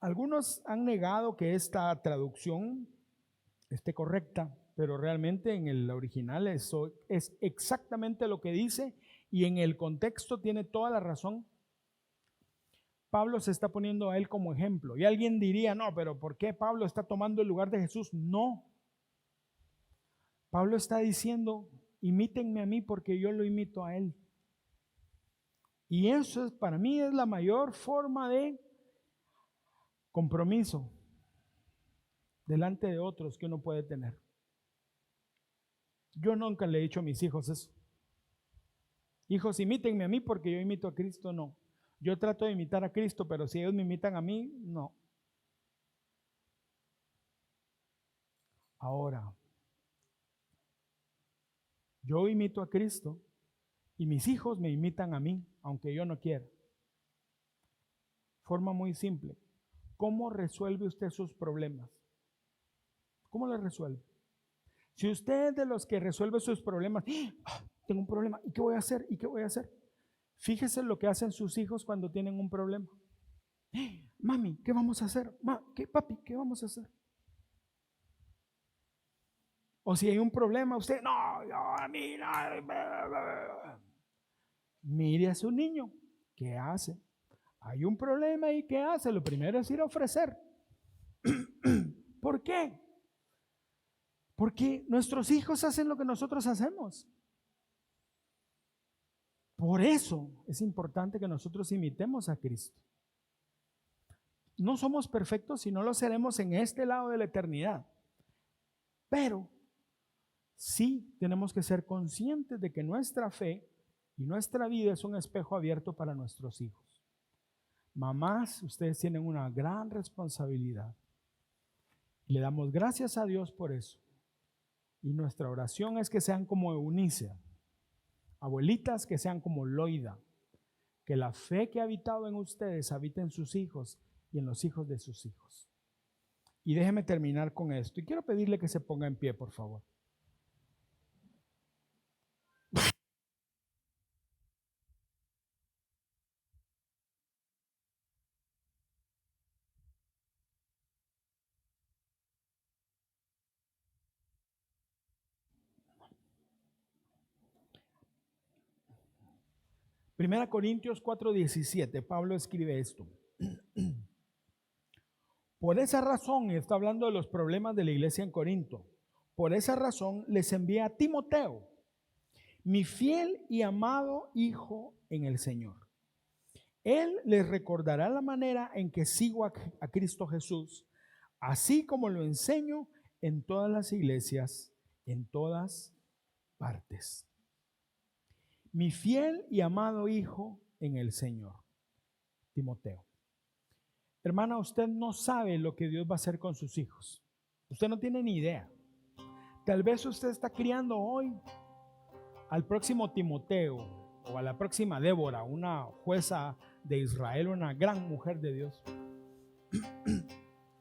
Algunos han negado que esta traducción esté correcta, pero realmente en el original eso es exactamente lo que dice, y en el contexto tiene toda la razón. Pablo se está poniendo a él como ejemplo. Y alguien diría: no, pero ¿por qué Pablo está tomando el lugar de Jesús? No. Pablo está diciendo: imítenme a mí porque yo lo imito a él. Y eso para mí es la mayor forma de compromiso delante de otros que uno puede tener. Yo nunca le he dicho a mis hijos eso: hijos, imítenme a mí porque yo imito a Cristo. No. Yo trato de imitar a Cristo, pero si ellos me imitan a mí, no. Ahora, yo imito a Cristo y mis hijos me imitan a mí, aunque yo no quiera. Forma muy simple. ¿Cómo resuelve usted sus problemas? ¿Cómo los resuelve? Si usted es de los que resuelve sus problemas: tengo un problema, ¿y qué voy a hacer? ¿Y qué voy a hacer? Fíjese lo que hacen sus hijos cuando tienen un problema. Mami, ¿qué vamos a hacer? Papi, ¿qué vamos a hacer? O si hay un problema, usted: no, a mí no. Mire a su niño, ¿qué hace? Hay un problema y ¿qué hace? Lo primero es ir a ofrecer. ¿Por qué? Porque nuestros hijos hacen lo que nosotros hacemos. Por eso es importante que nosotros imitemos a Cristo. No somos perfectos y no lo seremos en este lado de la eternidad, pero sí tenemos que ser conscientes de que nuestra fe y nuestra vida es un espejo abierto para nuestros hijos. Mamás, ustedes tienen una gran responsabilidad. Le damos gracias a Dios por eso. Y nuestra oración es que sean como Eunice. Abuelitas, que sean como Loida. Que la fe que ha habitado en ustedes habite en sus hijos y en los hijos de sus hijos. Y déjeme terminar con esto. Y quiero pedirle que se ponga en pie, por favor. Primera Corintios 4:17, Pablo escribe esto: por esa razón, está hablando de los problemas de la iglesia en Corinto, por esa razón les envié a Timoteo, mi fiel y amado hijo en el Señor. Él les recordará la manera en que sigo a Cristo Jesús, así como lo enseño en todas las iglesias, en todas partes. Mi fiel y amado hijo en el Señor, Timoteo. Hermana, usted no sabe lo que Dios va a hacer con sus hijos. Usted no tiene ni idea. Tal vez usted está criando hoy al próximo Timoteo o a la próxima Débora, una jueza de Israel, una gran mujer de Dios.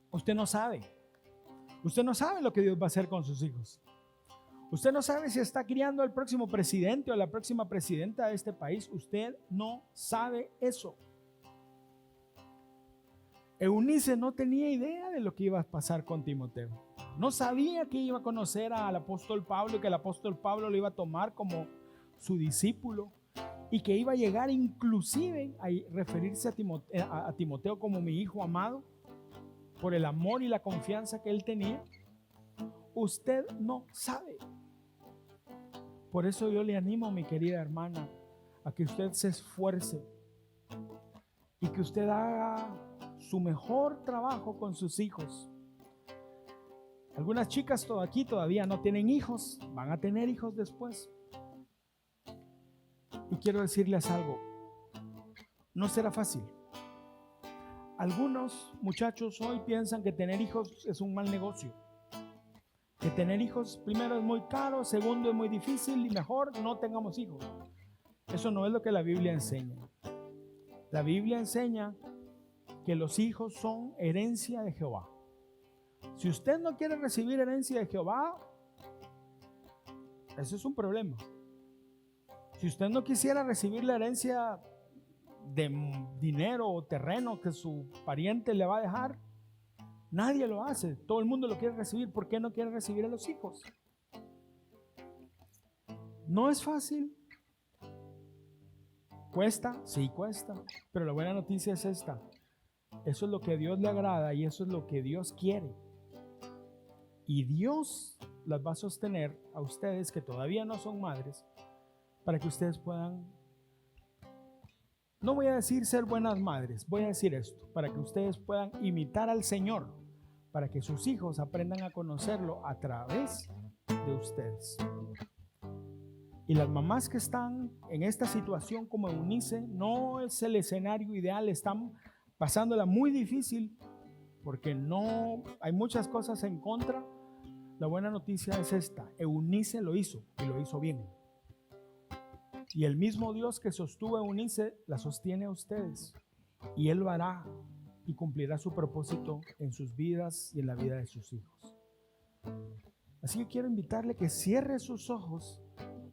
Usted no sabe. Usted no sabe lo que Dios va a hacer con sus hijos. Usted no sabe si está criando al próximo presidente o la próxima presidenta de este país. Usted no sabe eso. Eunice no tenía idea de lo que iba a pasar con Timoteo. No sabía que iba a conocer al apóstol Pablo y que el apóstol Pablo lo iba a tomar como su discípulo y que iba a llegar inclusive a referirse a Timoteo como mi hijo amado por el amor y la confianza que él tenía. Usted no sabe. Por eso yo le animo, mi querida hermana, a que usted se esfuerce y que usted haga su mejor trabajo con sus hijos. Algunas chicas aquí todavía no tienen hijos, van a tener hijos después. Y quiero decirles algo, no será fácil. Algunos muchachos hoy piensan que tener hijos es un mal negocio. Que tener hijos, primero, es muy caro, segundo, es muy difícil y mejor no tengamos hijos. Eso no es lo que la Biblia enseña. La Biblia enseña que los hijos son herencia de Jehová. Si usted no quiere recibir herencia de Jehová, ese es un problema. Si usted no quisiera recibir la herencia de dinero o terreno que su pariente le va a dejar, nadie lo hace. Todo el mundo lo quiere recibir. ¿Por qué no quiere recibir a los hijos? No es fácil. ¿Cuesta? Sí, cuesta. Pero la buena noticia es esta. Eso es lo que a Dios le agrada y eso es lo que Dios quiere. Y Dios las va a sostener a ustedes que todavía no son madres para que ustedes puedan, no voy a decir ser buenas madres, voy a decir esto, para que ustedes puedan imitar al Señor, para que sus hijos aprendan a conocerlo a través de ustedes. Y las mamás que están en esta situación como Eunice, no es el escenario ideal, están pasándola muy difícil porque no hay muchas cosas en contra. La buena noticia es esta: Eunice lo hizo y lo hizo bien. Y el mismo Dios que sostuvo a Eunice la sostiene a ustedes. Y Él lo hará y cumplirá su propósito en sus vidas y en la vida de sus hijos. Así que quiero invitarle que cierre sus ojos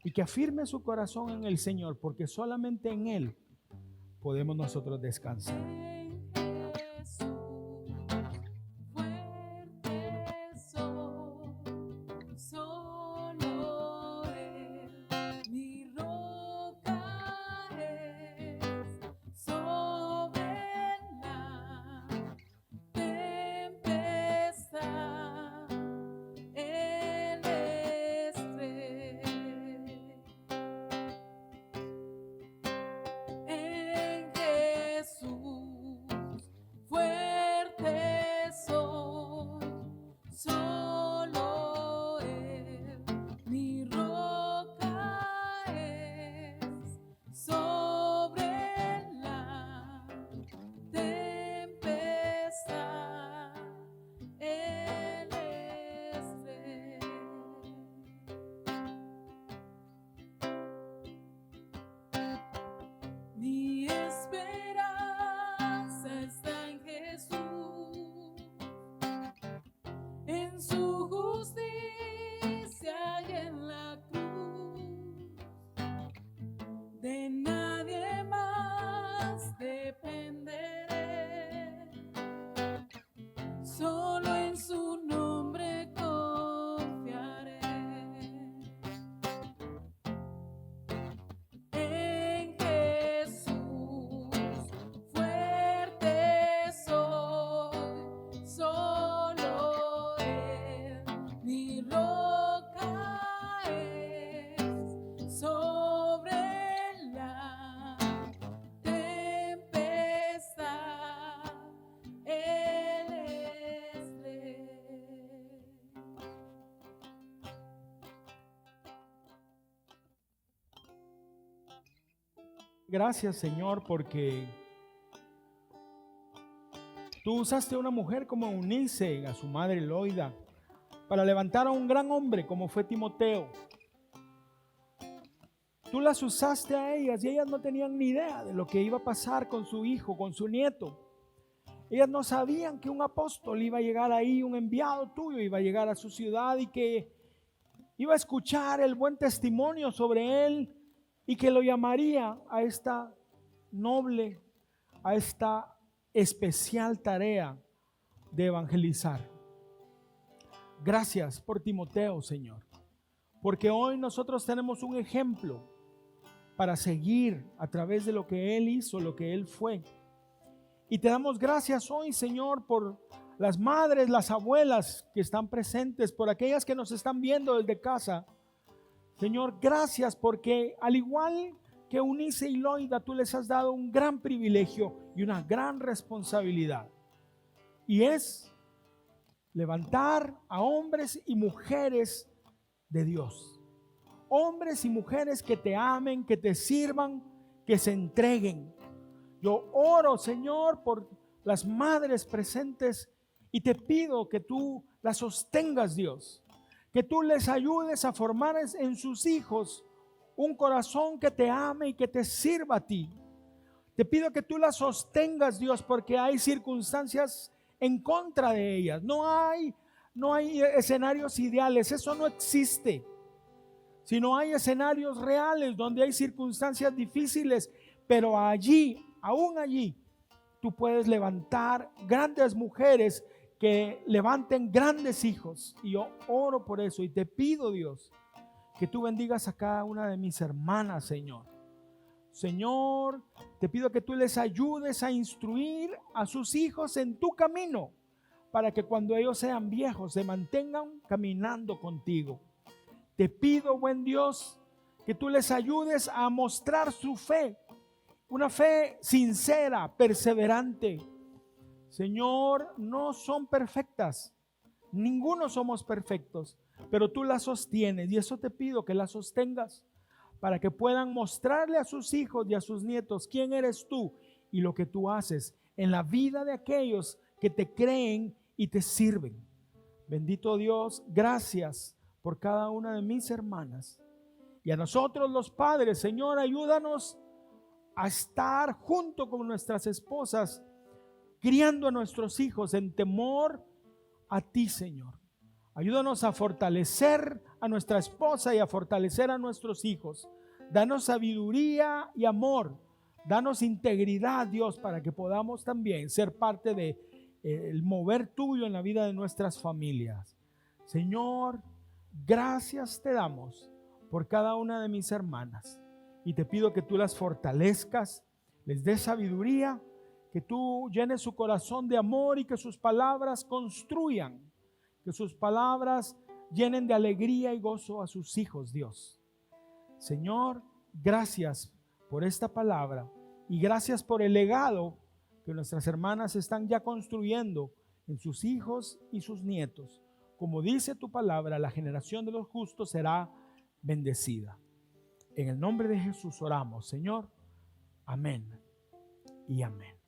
y que afirme su corazón en el Señor, porque solamente en Él podemos nosotros descansar. Gracias, Señor, porque tú usaste a una mujer como Eunice, a su madre Loida, para levantar a un gran hombre como fue Timoteo. Tú las usaste a ellas y ellas no tenían ni idea de lo que iba a pasar con su hijo, con su nieto. Ellas no sabían que un apóstol iba a llegar ahí, un enviado tuyo iba a llegar a su ciudad y que iba a escuchar el buen testimonio sobre él y que lo llamaría a esta noble, a esta especial tarea de evangelizar. Gracias por Timoteo, Señor, porque hoy nosotros tenemos un ejemplo para seguir a través de lo que él hizo, lo que él fue. Y te damos gracias hoy, Señor, por las madres, las abuelas que están presentes, por aquellas que nos están viendo desde casa. Señor, gracias porque al igual que Eunice y Loida, tú les has dado un gran privilegio y una gran responsabilidad. Y es levantar a hombres y mujeres de Dios. Hombres y mujeres que te amen, que te sirvan, que se entreguen. Yo oro, Señor, por las madres presentes y te pido que tú las sostengas, Dios. Que tú les ayudes a formar en sus hijos un corazón que te ame y que te sirva a ti. Te pido que tú las sostengas, Dios, porque hay circunstancias en contra de ellas. No hay escenarios ideales, eso no existe. Sino hay escenarios reales donde hay circunstancias difíciles, pero allí, aún allí, tú puedes levantar grandes mujeres que levanten grandes hijos. Y yo oro por eso y te pido, Dios, que tú bendigas a cada una de mis hermanas, Señor. Señor, te pido que tú les ayudes a instruir a sus hijos en tu camino, para que cuando ellos sean viejos se mantengan caminando contigo. Te pido, buen Dios, que tú les ayudes a mostrar su fe, una fe sincera, perseverante. Señor, no son perfectas, ninguno somos perfectos, pero tú las sostienes y eso te pido que las sostengas para que puedan mostrarle a sus hijos y a sus nietos quién eres tú y lo que tú haces en la vida de aquellos que te creen y te sirven. Bendito Dios, gracias por cada una de mis hermanas. Y a nosotros los padres, Señor, ayúdanos a estar junto con nuestras esposas, criando a nuestros hijos en temor a ti, Señor. Ayúdanos a fortalecer a nuestra esposa y a fortalecer a nuestros hijos. Danos sabiduría y amor. Danos integridad, Dios, para que podamos también ser parte de el mover tuyo en la vida de nuestras familias. Señor, gracias te damos por cada una de mis hermanas y te pido que tú las fortalezcas, les des sabiduría, que tú llenes su corazón de amor y que sus palabras construyan, que sus palabras llenen de alegría y gozo a sus hijos, Dios. Señor, gracias por esta palabra y gracias por el legado que nuestras hermanas están ya construyendo en sus hijos y sus nietos. Como dice tu palabra, la generación de los justos será bendecida. En el nombre de Jesús oramos, Señor. Amén y amén.